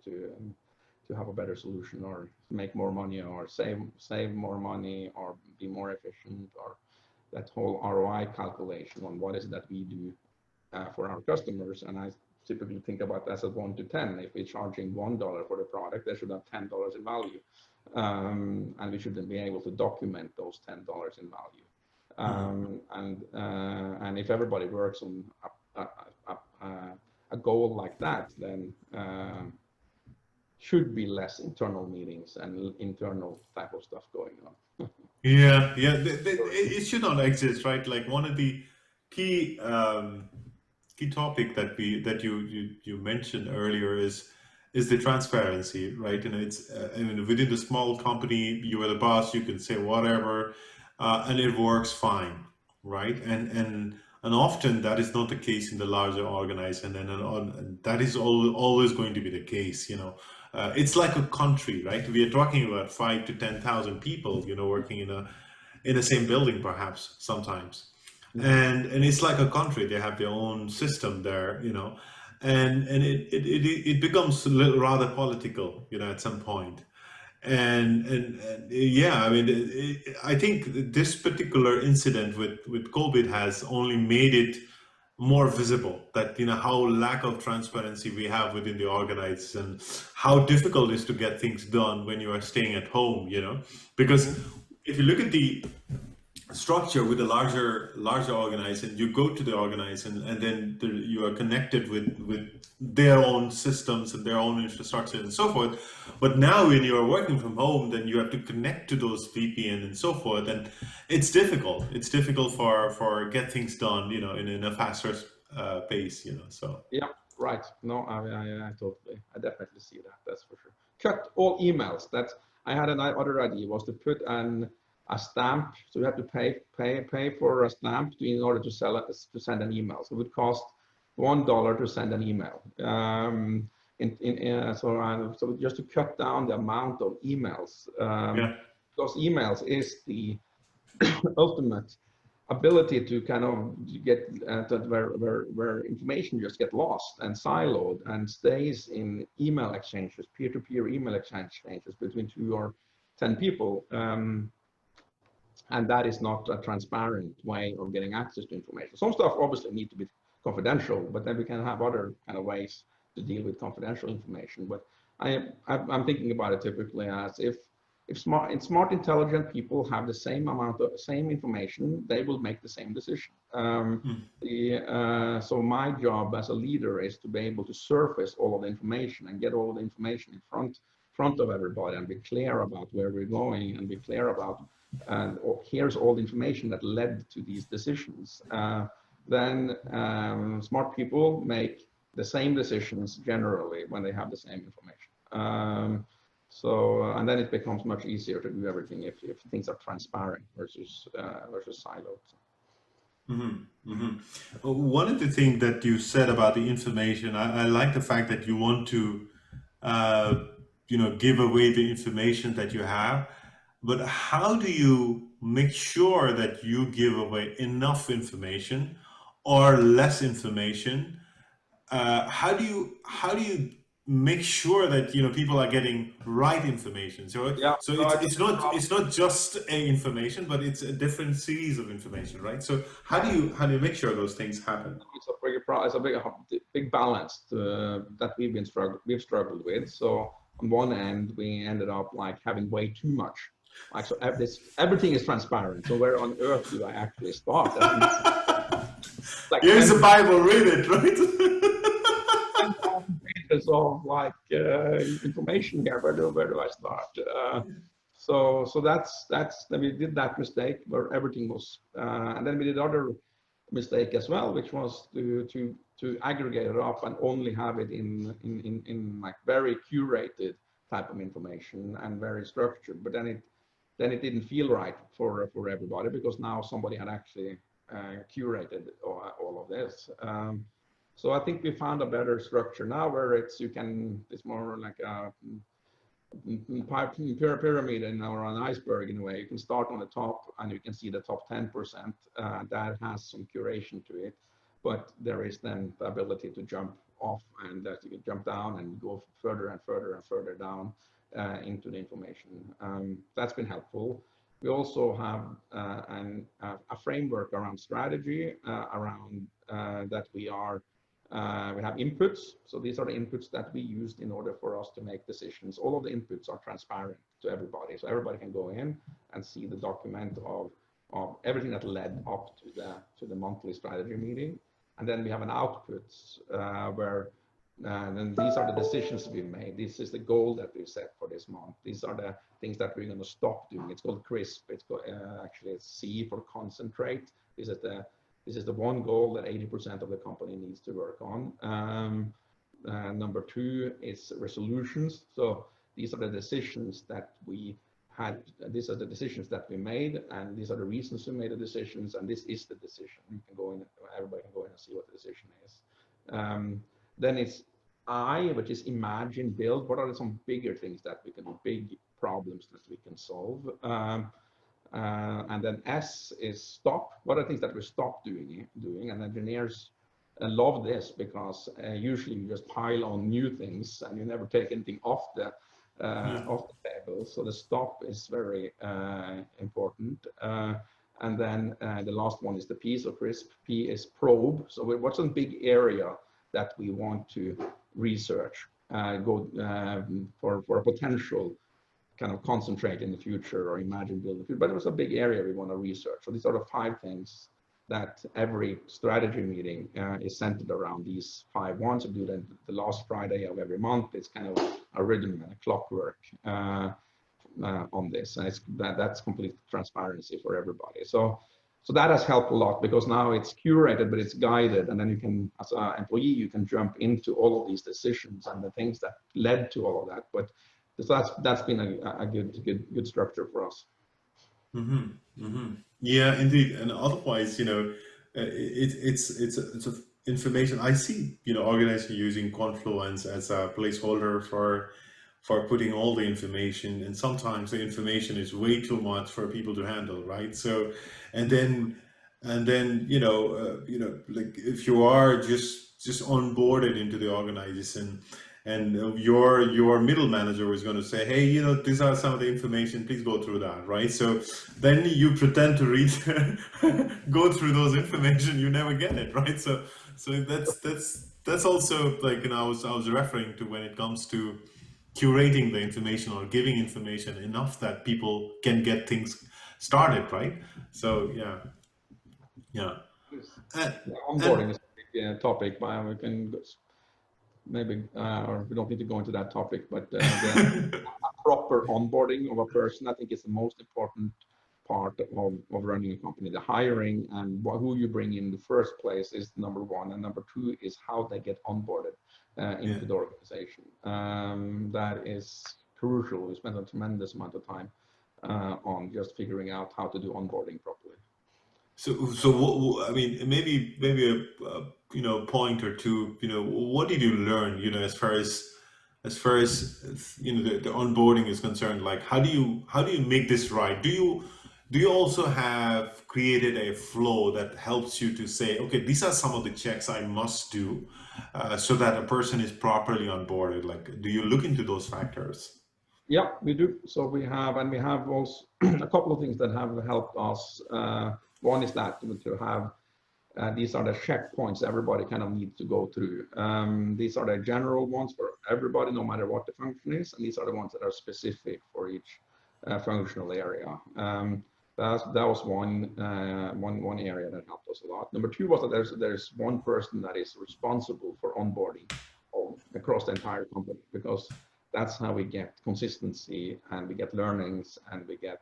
[SPEAKER 2] have a better solution, or make more money, or save more money, or be more efficient, or that whole ROI calculation on what is it that we do for our customers. And I typically think about that as a 1 to 10. If we're charging $1 for the product, they should have $10 in value, and we should then be able to document those $10 in value. And if everybody works on a goal like that, then should be less internal meetings and internal type of stuff going on.
[SPEAKER 1] It should not exist, right? Like one of the key topic that you mentioned earlier is the transparency, right? And it's within the small company, you are the boss, you can say whatever, and it works fine, right? And often that is not the case in the larger organization, and that is always going to be the case. It's like a country, right? We are talking about 5 to 10,000 people, working in the same building, perhaps sometimes. And it's like a country. They have their own system there, and it becomes rather political, at some point. And yeah, I mean, I think this particular incident with COVID has only made it more visible that how lack of transparency we have within the organization, how difficult it is to get things done when you are staying at home, because if you look at the structure with a larger organization, you go to the organization, and then you are connected with their own systems and their own infrastructure and so forth. But now when you are working from home, then you have to connect to those VPN and so forth, and it's difficult. It's difficult for get things done, in a faster pace, So
[SPEAKER 2] yeah, right. No, I definitely see that. That's for sure. Cut all emails. That I had another idea was to put a stamp, so you have to pay for a stamp in order to send an email. So it would cost $1 to send an email. So just to cut down the amount of emails, because emails is the ultimate ability to kind of get where information just get lost and siloed and stays in email exchanges, peer-to-peer email exchanges between 2 or 10 people. And that is not a transparent way of getting access to information. Some stuff obviously need to be confidential, but then we can have other kind of ways to deal with confidential information. But I'm thinking about it typically as if if smart, intelligent people have the same amount of same information, they will make the same decision. So my job as a leader is to be able to surface all of the information and get all of the information in front of everybody and be clear about where we're going and be clear about here's all the information that led to these decisions. Then smart people make the same decisions generally when they have the same information. And then it becomes much easier to do everything if things are transparent versus siloed.
[SPEAKER 1] One of the things that you said about the information, I like the fact that you want to, give away the information that you have. But how do you make sure that you give away enough information or less information? How do you make sure that people are getting right information? So it's not just a information, but it's a different series of information, right? So how do you make sure those things happen?
[SPEAKER 2] It's a big balance that we've struggled with. So on one end, we ended up like having way too much. Like, so everything is transparent. So where on earth do I actually start?
[SPEAKER 1] Like, here's the Bible, read it, right?
[SPEAKER 2] Pages of like information here. Where do I start? So that's then we did that mistake where everything was, and then we did other mistake as well, which was to aggregate it up and only have it in like very curated type of information and very structured. But then it didn't feel right for everybody, because now somebody had actually curated all of this. So I think we found a better structure now where it's more like a pyramid or an iceberg in a way. You can start on the top and you can see the top 10% that has some curation to it, but there is then the ability to jump off and you can jump down and go further and further and further down into the information. That's been helpful. We also have a framework around strategy, around that we have inputs. So these are the inputs that we used in order for us to make decisions. All of the inputs are transparent to everybody. So everybody can go in and see the document of everything that led up to the monthly strategy meeting. And then we have an outputs where then these are the decisions we've made. This is the goal that we've set for this month. These are the things that we're going to stop doing. It's called CRISP. It's called, actually it's C for concentrate. This is the one goal that 80% of the company needs to work on. Number 2 is resolutions. So these are the decisions that we had. These are the decisions that we made, and these are the reasons we made the decisions. And this is the decision. You can go in. Everybody can go in and see what the decision is. Then it's I, which is imagine, build. What are some bigger things that we can do? Big problems that we can solve. And then S is stop. What are things that we stop doing? And engineers love this because usually you just pile on new things and you never take anything off the table. So the stop is very important. And then the last one is the P, so CRISP. P is probe. So what's a big area that we want to research, for a potential kind of concentrate in the future or imagine build the future, but it was a big area we want to research. So these are the 5 things that every strategy meeting is centered around. These 5 ones. We do them the last Friday of every month. It's kind of a rhythm and a clockwork on this, and that's complete transparency for everybody. So that has helped a lot because now it's curated, but it's guided, and then you can, as an employee, you can jump into all of these decisions and the things that led to all of that. But so that's been a good structure for us.
[SPEAKER 1] Yeah, indeed. And otherwise, it's information. I see, organizations using Confluence as a placeholder for putting all the information, and sometimes the information is way too much for people to handle, right? So, and then like if you are just onboarded into the organization, and your middle manager is going to say, hey, these are some of the information, please go through that, right? So then you pretend to read, go through those information, you never get it, right? So that's also like, I was referring to when it comes to curating the information or giving information enough that people can get things started, right? So yeah.
[SPEAKER 2] Yes.
[SPEAKER 1] And,
[SPEAKER 2] Yeah,
[SPEAKER 1] and
[SPEAKER 2] onboarding is a big topic, but we can maybe, or we don't need to go into that topic, but the proper onboarding of a person, I think, is the most important part of running a company. The hiring and who you bring in the first place is number one, and number two is how they get onboarded
[SPEAKER 1] yeah.
[SPEAKER 2] into the organization. That is crucial. We spend a tremendous amount of time on just figuring out how to do onboarding properly.
[SPEAKER 1] So I mean, maybe a you know, point or two. You know, what did you learn? You know, as far as you know, the onboarding is concerned. Like, how do you make this right? Do you also have created a flow that helps you to say, okay, these are some of the checks I must do, so that a person is properly onboarded? Like, do you look into those factors?
[SPEAKER 2] Yeah, we do. So we have also a couple of things that have helped us. One is that to have these are the checkpoints everybody kind of needs to go through. These are the general ones for everybody, no matter what the function is, and these are the ones that are specific for each functional area. That was one area that helped us a lot. Number two was that there's one person that is responsible for onboarding across the entire company, because that's how we get consistency and we get learnings and we get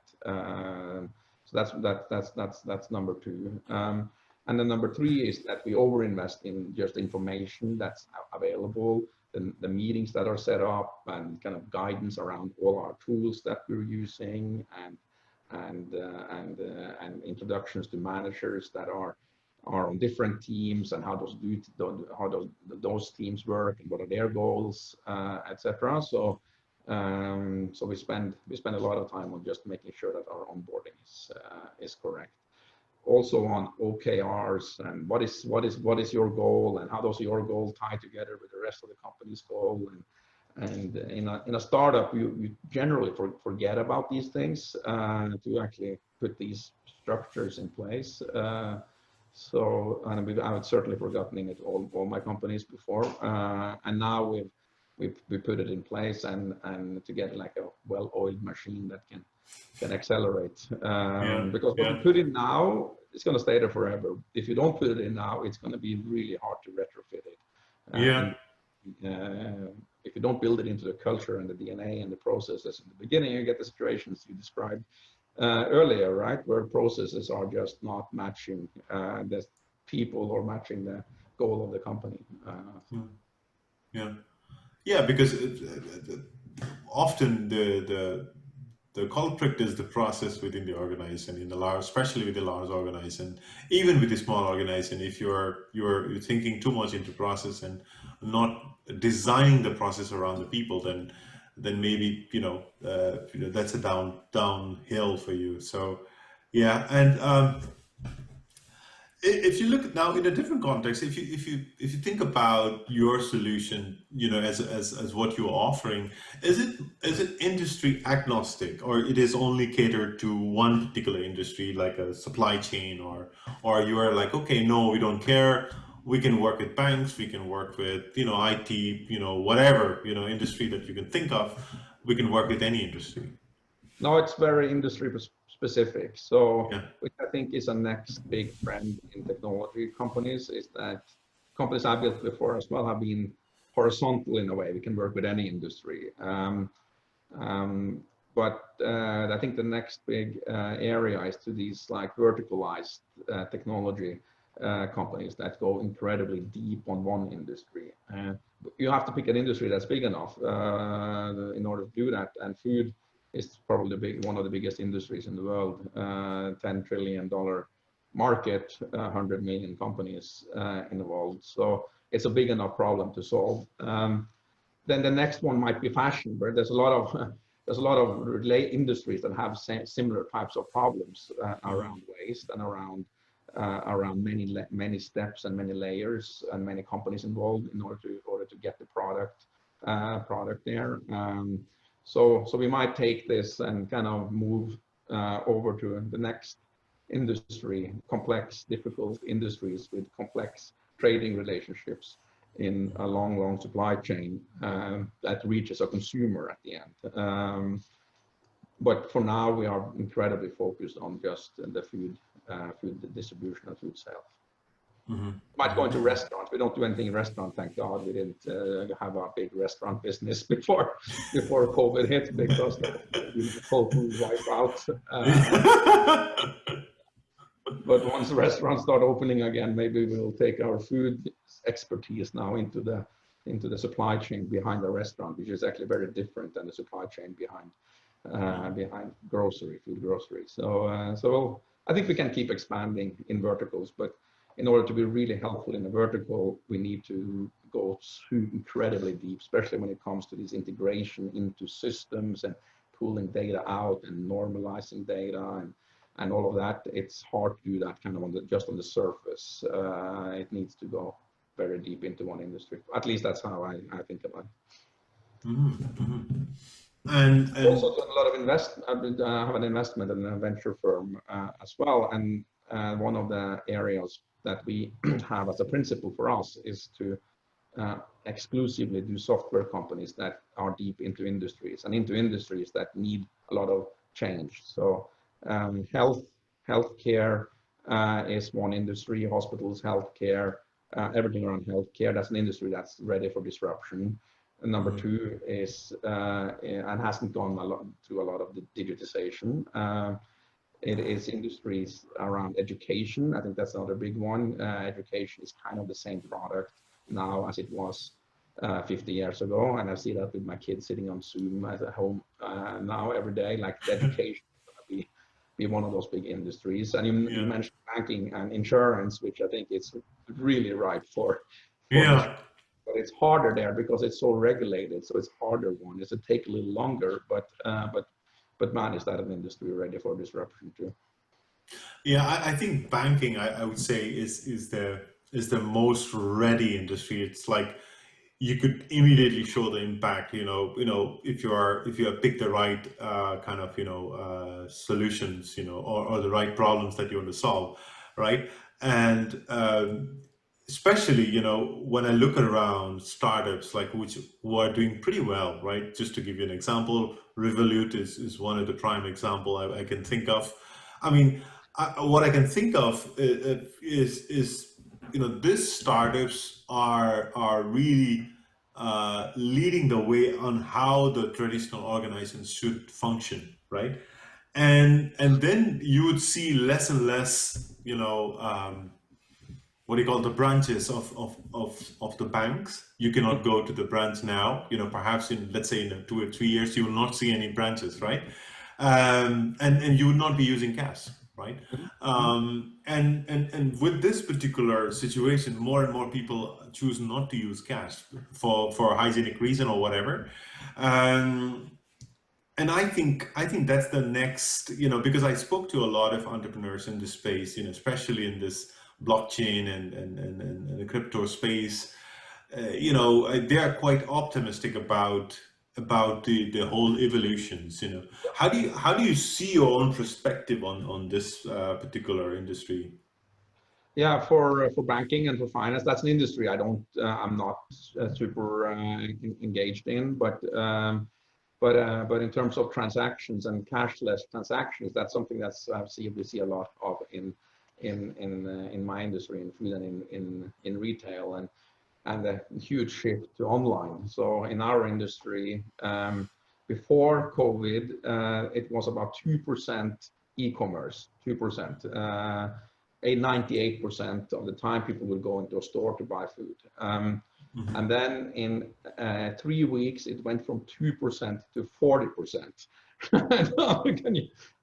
[SPEAKER 2] that's number two. And then number three is that we overinvest in just information that's available, the meetings that are set up, and kind of guidance around all our tools that we're using, and introductions to managers that are on different teams, and how those teams work and what are their goals, etc. So we spend a lot of time on just making sure that our onboarding is correct. Also on OKRs and what is your goal, and how does your goal tie together with the rest of the company's goal, and in a startup you generally forget about these things to actually put these structures in place. And I've certainly forgotten it all my companies before, and now we put it in place, and to get like a well-oiled machine that can accelerate.
[SPEAKER 1] Yeah,
[SPEAKER 2] Because what you
[SPEAKER 1] yeah,
[SPEAKER 2] put in now, it's going to stay there forever. If you don't put it in now, it's going to be really hard to retrofit it.
[SPEAKER 1] yeah.
[SPEAKER 2] If you don't build it into the culture and the DNA and the processes in the beginning, you get the situations you described earlier, right? Where processes are just not matching the people or matching the goal of the company.
[SPEAKER 1] Mm, yeah. Yeah, because often the culprit is the process within the organization, in the large, especially with the large organization, even with the small organization. If you're thinking too much into process and not designing the process around the people, then maybe that's a downhill for you. So yeah, and if you look now in a different context, if you think about your solution, as what you're offering, is it industry agnostic, or it is only catered to one particular industry, like a supply chain, or you are like, okay, no, we don't care, we can work with banks, we can work with IT, whatever industry that you can think of, we can work with any industry.
[SPEAKER 2] No, it's very industry specific. So,
[SPEAKER 1] Yeah.
[SPEAKER 2] which I think is a next big trend in technology companies, is that companies I've built before as well have been horizontal in a way. We can work with any industry. But I think the next big area is to these like verticalized technology companies that go incredibly deep on one industry. You have to pick an industry that's big enough in order to do that. And food is probably one of the biggest industries in the world, $10 trillion market, 100 million companies in the world. So it's a big enough problem to solve. Then the next one might be fashion, where there's a lot of industries that have similar types of problems around waste and around many steps and many layers and many companies involved in order to get the product there. So we might take this and kind of move over to the next industry, complex, difficult industries with complex trading relationships, in a long supply chain that reaches a consumer at the end. But for now, we are incredibly focused on just the food distribution and food sales. Might go into restaurants. We don't do anything in restaurant, thank God. We didn't have a big restaurant business before COVID hit, because that would be a total wipeout. But once the restaurants start opening again, maybe we'll take our food expertise now into the supply chain behind the restaurant, which is actually very different than the supply chain behind food grocery. So I think we can keep expanding in verticals, but in order to be really helpful in a vertical, we need to go incredibly deep, especially when it comes to this integration into systems and pulling data out and normalizing data and all of that. It's hard to do that kind of just on the surface. It needs to go very deep into one industry. At least that's how I think about it.
[SPEAKER 1] And
[SPEAKER 2] also done a lot of I have an investment in a venture firm as well, and one of the areas that we have as a principle for us is to exclusively do software companies that are deep into industries that need a lot of change. So healthcare is one industry, hospitals, healthcare, everything around healthcare. That's an industry that's ready for disruption. And number two is, and hasn't gone through a lot of the digitization. It is industries around education. I think that's another big one. Education is kind of the same product now as it was 50 years ago. And I see that with my kids sitting on Zoom at home now every day. Like education is going to be one of those big industries. And you mentioned banking and insurance, which I think is really ripe for but it's harder there because it's so regulated. So it's harder one. It'll take a little longer, but man, is that an industry ready for disruption too?
[SPEAKER 1] Yeah, I think banking, I would say, is the most ready industry. It's like you could immediately show the impact. If you have picked the right kind of solutions, or the right problems that you want to solve, right? And especially, when I look around startups who are doing pretty well, right? Just to give you an example, Revolut is one of the prime example I can think of. I mean, what I can think of is these startups are really leading the way on how the traditional organizations should function, right? And then you would see less and less, what do you call the branches of the banks. You cannot go to the branch now. Perhaps let's say in 2 or 3 years, you will not see any branches, right? And you would not be using cash, right? And with this particular situation, more and more people choose not to use cash for a hygienic reason or whatever. And I think that's the next, because I spoke to a lot of entrepreneurs in this space, especially in this blockchain and the crypto space. They are quite optimistic about the whole evolutions. How do you see your own perspective on this particular industry?
[SPEAKER 2] Yeah, for banking and for finance, that's an industry I'm not super engaged in, but in terms of transactions and cashless transactions, that's something we see a lot of in my industry, in food and in retail, and a huge shift to online. So in our industry, before COVID, it was about 2% e-commerce, 2%. 98% of the time people would go into a store to buy food. And then in 3 weeks, it went from 2% to 40%.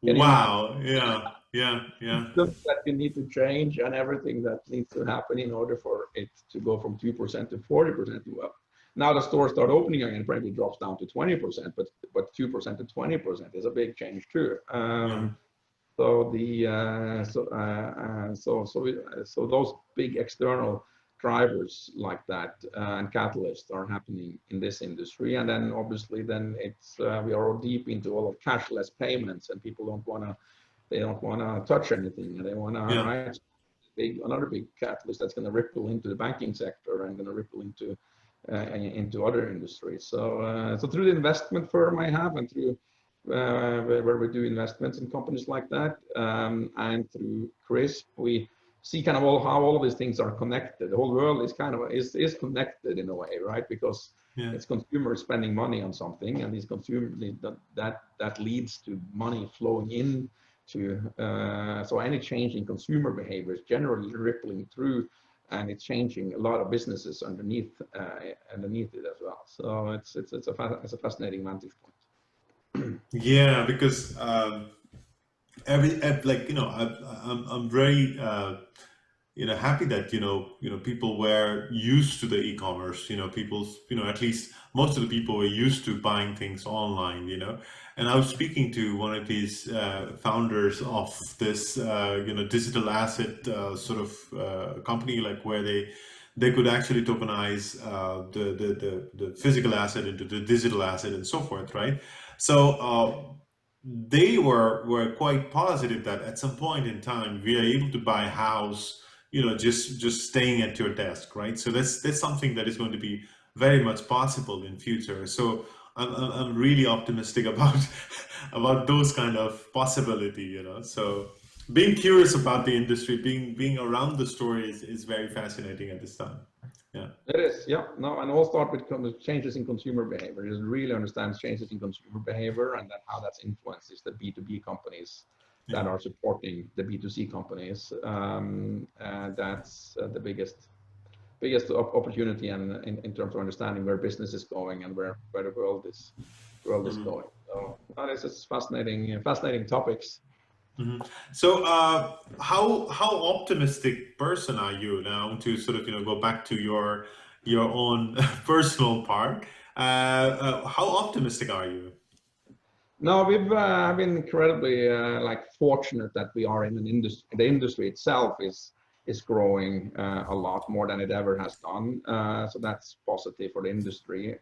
[SPEAKER 1] Wow. Yeah.
[SPEAKER 2] That you need to change and everything that needs to happen in order for it to go from 2% to 40%. Well, now the stores start opening again, probably drops down to 20%, but 2% to 20% is a big change too. So those big external drivers like that and catalysts are happening in this industry, and then obviously it's we are all deep into all of cashless payments, and people don't want to touch anything, and they want to right. another big catalyst that's going to ripple into the banking sector and going to ripple into other industries. So through the investment firm I have, and through where we do investments in companies like that, and through Chris, we see kind of how all of these things are connected. The whole world is kind of is connected in a way, right? Because it's consumers spending money on something, and these consumers that leads to money flowing in to so any change in consumer behavior is generally rippling through, and it's changing a lot of businesses underneath it as well. So it's a fascinating vantage point.
[SPEAKER 1] Yeah, because I'm very happy that people were used to the e-commerce. People's at least most of the people were used to buying things online. And I was speaking to one of these founders of this digital asset sort of company, like where they could actually tokenize the physical asset into the digital asset and so forth, right? So they were quite positive that at some point in time we are able to buy a house, just staying at your desk, right? So that's something that is going to be very much possible in future. So I'm really optimistic about about those kind of possibility, So being curious about the industry, being around the story is very fascinating at this time. Yeah.
[SPEAKER 2] It is, yeah. No, and all start with changes in consumer behavior. Just really understands changes in consumer behavior, and how that influences the B2B companies that are supporting the B2C companies. That's the biggest opportunity, and in terms of understanding where business is going and where the world is going. So this is fascinating topics.
[SPEAKER 1] Mm-hmm. So, how optimistic person are you now, to sort of go back to your own personal part? How optimistic are you?
[SPEAKER 2] No, I've been incredibly fortunate that we are in an industry. The industry itself is growing a lot more than it ever has done. So that's positive for the industry.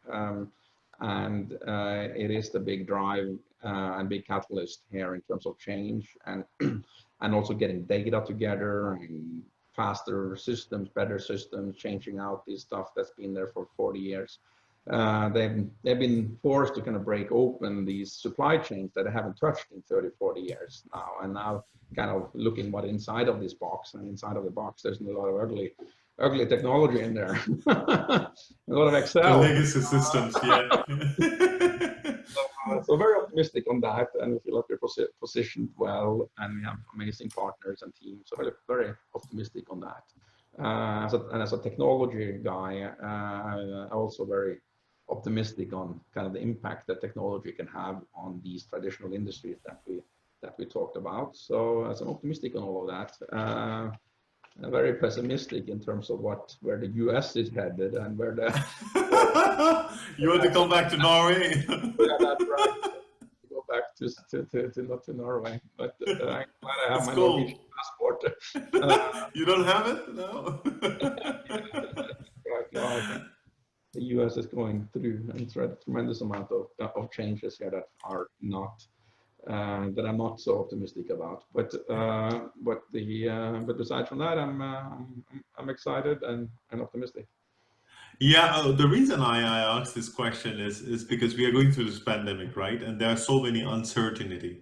[SPEAKER 2] And it is the big drive and big catalyst here in terms of change, and and also getting data together and faster systems, better systems, changing out this stuff that's been there for 40 years. They've been forced to kind of break open these supply chains that they haven't touched in 30, 40 years now, and now kind of looking what inside of this box, and inside of the box there's a lot of ugly technology in there. A lot of Excel.
[SPEAKER 1] The legacy systems, yeah.
[SPEAKER 2] So very optimistic on that, and we feel like we're positioned well, and we have amazing partners and teams. So very, very optimistic on that. As a technology guy, I'm also very optimistic on kind of the impact that technology can have on these traditional industries that we talked about. So I'm optimistic on all of that. Very pessimistic in terms of where the US is headed, and where the
[SPEAKER 1] you want to come back to Norway?
[SPEAKER 2] Yeah, that's right. Go back to not to Norway, but I'm glad I have my Norwegian passport.
[SPEAKER 1] You don't have it? No.
[SPEAKER 2] Right. No, I think the US is going through a tremendous amount of changes here that are not that I'm not so optimistic about. But besides from that, I'm excited and optimistic.
[SPEAKER 1] Yeah, the reason I asked this question is because we are going through this pandemic, right? And there are so many uncertainty.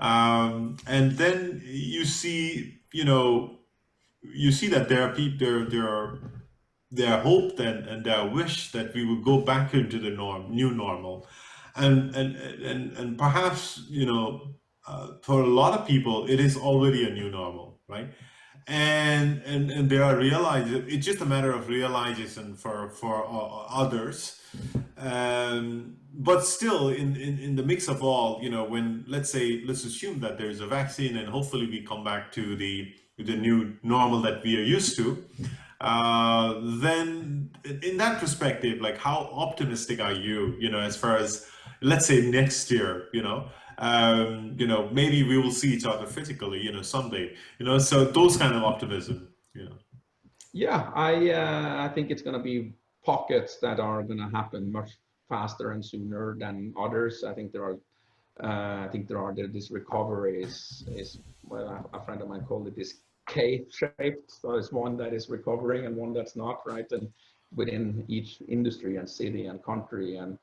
[SPEAKER 1] And then you see that there are people, there are hope and there are wish that we will go back into the new normal. And perhaps, for a lot of people, it is already a new normal, right? And they are realizing, it's just a matter of realization for others. But still, in the mix of all, when let's assume that there is a vaccine, and hopefully we come back to the new normal that we are used to. Then in that perspective, like, how optimistic are you, as far as, let's say, next year, maybe we will see each other physically, someday, so those kind of optimism,
[SPEAKER 2] Yeah, I think it's going to be pockets that are going to happen much faster and sooner than others. I think this recovery is well, a friend of mine called it this K-shaped. So it's one that is recovering and one that's not, right? And within each industry and city and country, and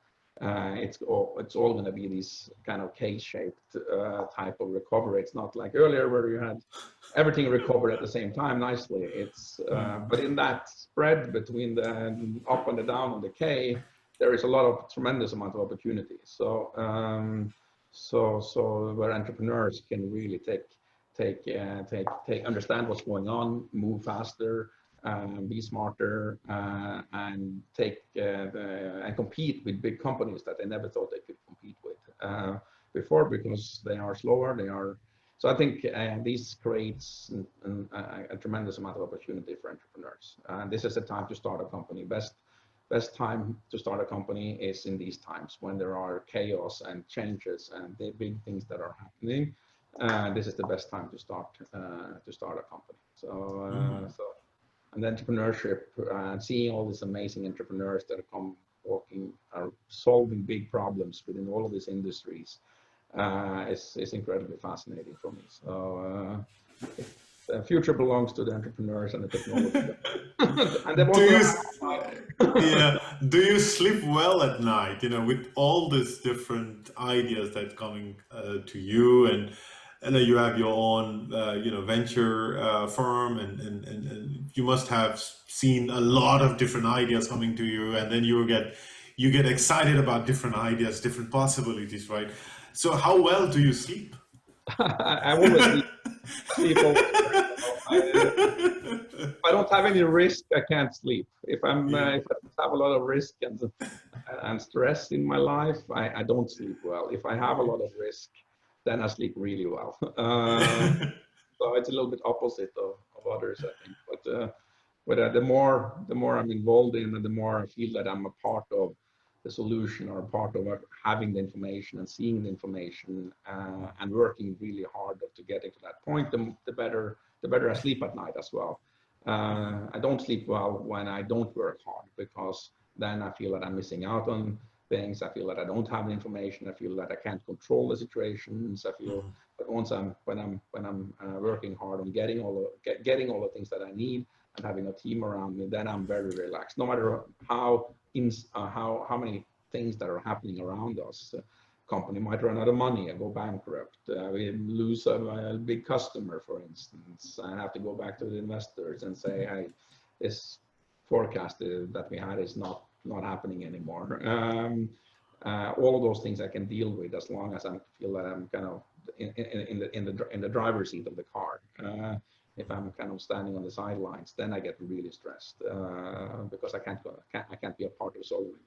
[SPEAKER 2] it's all going to be these kind of K-shaped type of recovery. It's not like earlier where you had everything recovered at the same time nicely. It's but in that spread between the up and the down and the K, there is a lot of tremendous amount of opportunity. So so where entrepreneurs can really understand what's going on, move faster, be smarter, and and compete with big companies that they never thought they could compete with before, because they are slower. So I think this creates a tremendous amount of opportunity for entrepreneurs. And this is the time to start a company. Best time to start a company is in these times when there are chaos and changes and the big things that are happening. This is the best time to start a company. So and entrepreneurship, seeing all these amazing entrepreneurs that are solving big problems within all of these industries, is incredibly fascinating for me. So the future belongs to the entrepreneurs and the technology. And
[SPEAKER 1] do you sleep well at night, with all these different ideas that coming to you, and you have your own venture firm, and you must have seen a lot of different ideas coming to you, and then you get excited about different ideas, different possibilities, right? So how well do you sleep?
[SPEAKER 2] I always sleep over. If I don't have any risk, I can't sleep. If I have a lot of risk and stress in my life, I don't sleep well. If I have a lot of risk, then I sleep really well. So it's a little bit opposite of others, I think. But the more I'm involved in, and the more I feel that I'm a part of the solution, or a part of having the information and seeing the information, and working really hard to get into that point, the better I sleep at night as well. I don't sleep well when I don't work hard, because then I feel that I'm missing out on things. I feel that I don't have the information. I feel that I can't control the situations. I feel that when I'm working hard on getting all the things that I need and having a team around me, then I'm very relaxed. No matter how many things that are happening around us. Company might run out of money and go bankrupt. We lose a big customer, for instance. I have to go back to the investors and say, hey, this forecast that we had is not happening anymore. All of those things I can deal with as long as I feel that I'm kind of in the driver's seat of the car. If I'm kind of standing on the sidelines, then I get really stressed because I can't be a part of solving.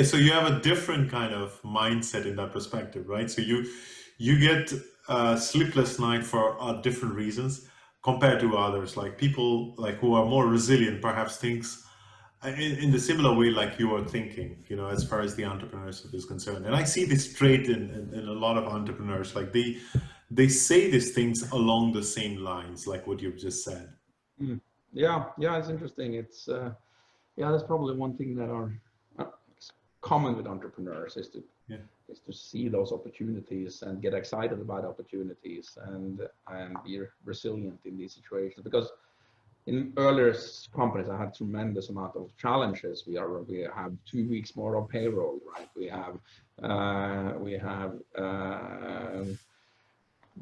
[SPEAKER 1] So you have a different kind of mindset in that perspective, right? So you get sleepless night for different reasons compared to others, like people like who are more resilient, perhaps thinks in the similar way like you are thinking, as far as the entrepreneurship is concerned. And I see this trait in a lot of entrepreneurs, like they say these things along the same lines, like what you've just said.
[SPEAKER 2] Yeah, it's interesting. It's that's probably one thing that are common with entrepreneurs is to see those opportunities and get excited about opportunities and be resilient in these situations. Because in earlier companies, I had tremendous amount of challenges. We have 2 weeks more of payroll, right? We have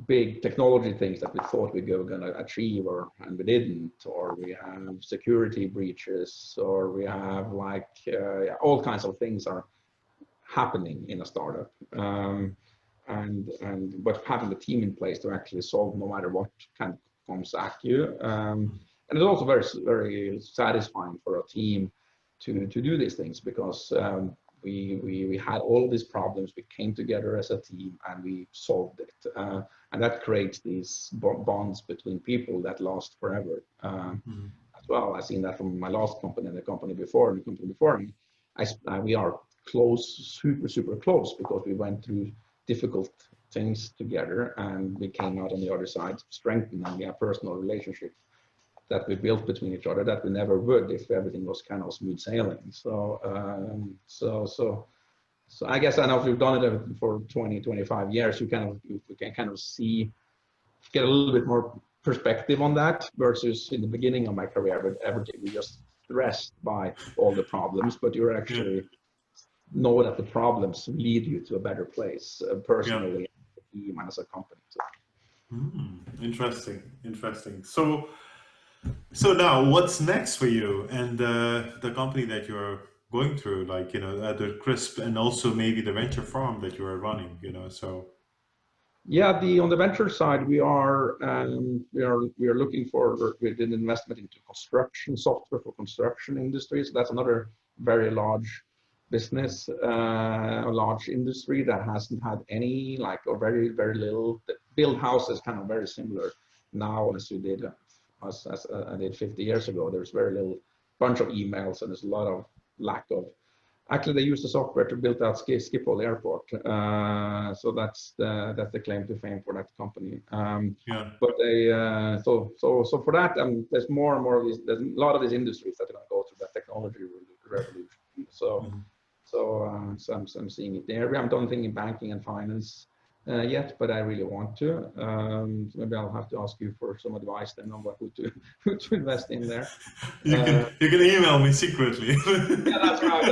[SPEAKER 2] big technology things that we thought we were going to achieve, and we didn't, or we have security breaches, or we have all kinds of things are happening in a startup, but having the team in place to actually solve no matter what kind of comes at you, and it's also very, very satisfying for a team to do these things, because we had all of these problems, we came together as a team and we solved it, and that creates these bonds between people that last forever. As well, I've seen that from my last company and the company before, we are close, super close, because we went through difficult things together and we came out on the other side strengthening our personal relationship that we built between each other that we never would if everything was kind of smooth sailing. So So I guess I know if you've done it for 20, 25 years, you can kind of get a little bit more perspective on that versus in the beginning of my career, but everything we just stressed by all the problems, but you're
[SPEAKER 1] Yeah.
[SPEAKER 2] actually know that the problems lead you to a better place
[SPEAKER 1] Yeah.
[SPEAKER 2] personally and as a company. So.
[SPEAKER 1] Interesting. So now, what's next for you and the company that you're going through, like the CRISP, and also maybe the venture farm that you are running, So
[SPEAKER 2] Yeah, on the venture side, we are looking for with an investment into construction software for construction industry. So that's another very large business, a large industry that hasn't had any or very little. Build houses kind of very similar now as I did 50 years ago. There's very little bunch of emails, and there's a lot of lack of. Actually, they use the software to build out Schiphol Airport, so that's the claim to fame for that company.
[SPEAKER 1] yeah.
[SPEAKER 2] But so for that, there's more and more of these. There's a lot of these industries that are going to go through that technology revolution. So I'm seeing it there. We haven't done anything in banking and finance yet, but I really want to. So maybe I'll have to ask you for some advice then on who to invest in there.
[SPEAKER 1] You can email me secretly.
[SPEAKER 2] Yeah, that's right.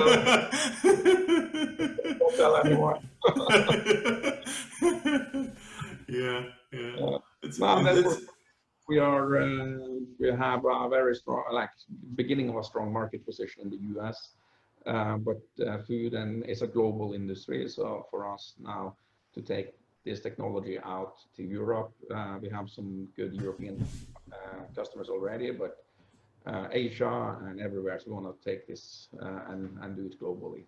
[SPEAKER 2] Don't tell anyone.
[SPEAKER 1] Yeah.
[SPEAKER 2] We have a very strong, beginning of a strong market position in the U.S. But food is a global industry. So for us now to take this technology out to Europe, we have some good European customers already, but Asia and everywhere. So we want to take this and do it globally.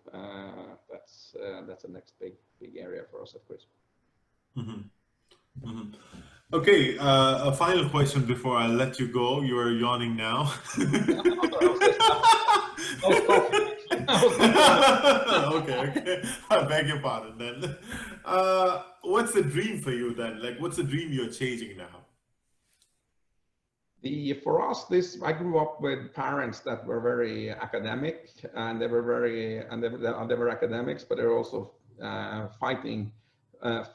[SPEAKER 2] That's the next big area for us at CRISP.
[SPEAKER 1] Okay, a final question before I let you go. You are yawning now. Okay. I beg your pardon then. What's the dream for you then? Like, what's the dream you're chasing now?
[SPEAKER 2] For us, I grew up with parents that were very academic, and they were academics, but they were also fighting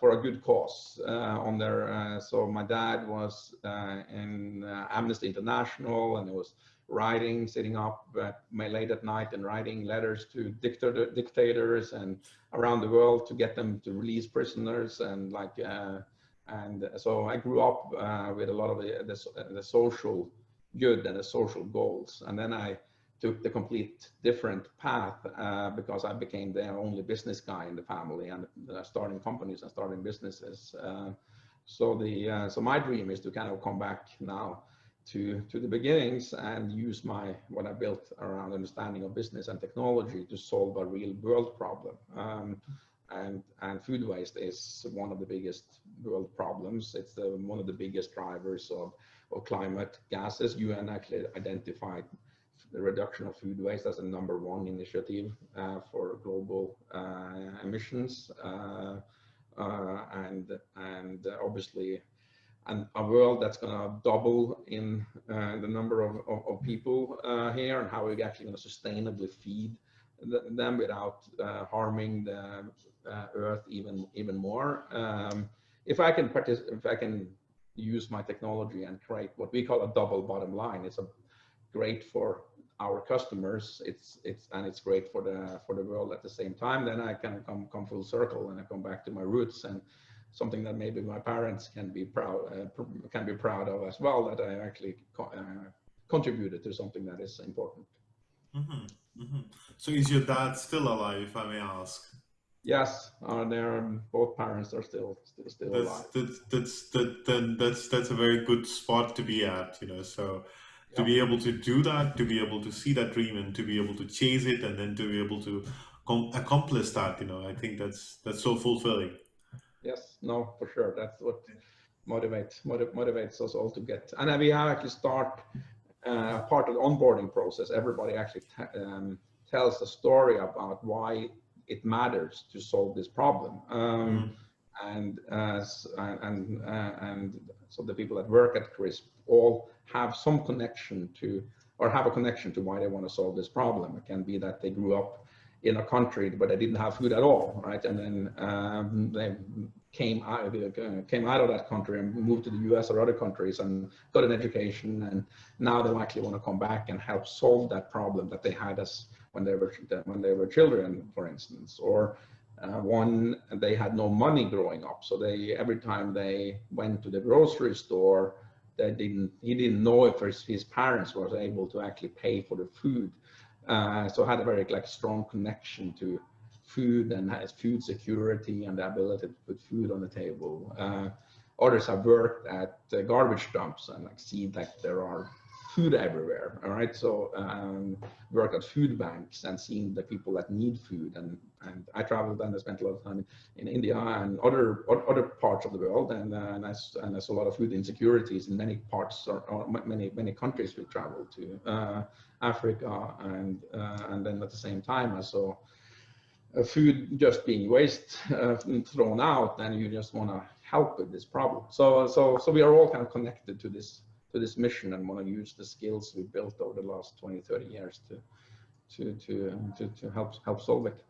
[SPEAKER 2] for a good cause on their. So my dad was in Amnesty International, and he was sitting up late at night and writing letters to dictators and around the world to get them to release prisoners and so I grew up with a lot of the social good and the social goals. And then I took the complete different path because I became the only business guy in the family and starting companies and starting businesses. So my dream is to kind of come back now to the beginnings and use what I built around understanding of business and technology to solve a real world problem. And food waste is one of the biggest world problems. It's one of the biggest drivers of climate gases. UN actually identified the reduction of food waste as a #1 initiative for global emissions, and obviously, and a world that's going to double in the number of people here, and how we're actually going to sustainably feed them without harming the earth even more. If I can use my technology and create what we call a double bottom line, it's great for our customers. It's great for the world at the same time. Then I can come full circle and I come back to my roots and something that maybe my parents can be proud of as well. That I actually contributed to something that is important.
[SPEAKER 1] So is your dad still alive, if I may ask?
[SPEAKER 2] Yes, both parents are still alive.
[SPEAKER 1] That's a very good spot to be at, So to be able to do that, to be able to see that dream, and to be able to chase it, and then to be able to accomplish that, I think that's so fulfilling.
[SPEAKER 2] Yes, no, for sure. That's what motivates us all to get. And then we have actually start part of the onboarding process. Everybody actually tells a story about why it matters to solve this problem. And so the people that work at CRISP all have some connection to, or have a connection to why they want to solve this problem. It can be that they grew up in a country where they didn't have food at all, right? And then they came out of that country and moved to the US or other countries and got an education, and now they actually want to come back and help solve that problem that they had as when they were children, for instance. Or one, they had no money growing up, so every time they went to the grocery store, he didn't know if his parents was able to actually pay for the food. So had a very strong connection to food and has food security and the ability to put food on the table. Others have worked at garbage dumps and see that there are food everywhere. All right, so work at food banks and seeing the people that need food. And I traveled and I spent a lot of time in India and other parts of the world, and I saw a lot of food insecurities in many parts or many countries we traveled to, Africa, and then at the same time I saw food just being waste, thrown out, and you just want to help with this problem. So we are all kind of connected to this mission and want to use the skills we built over the last 20-30 years to help solve it.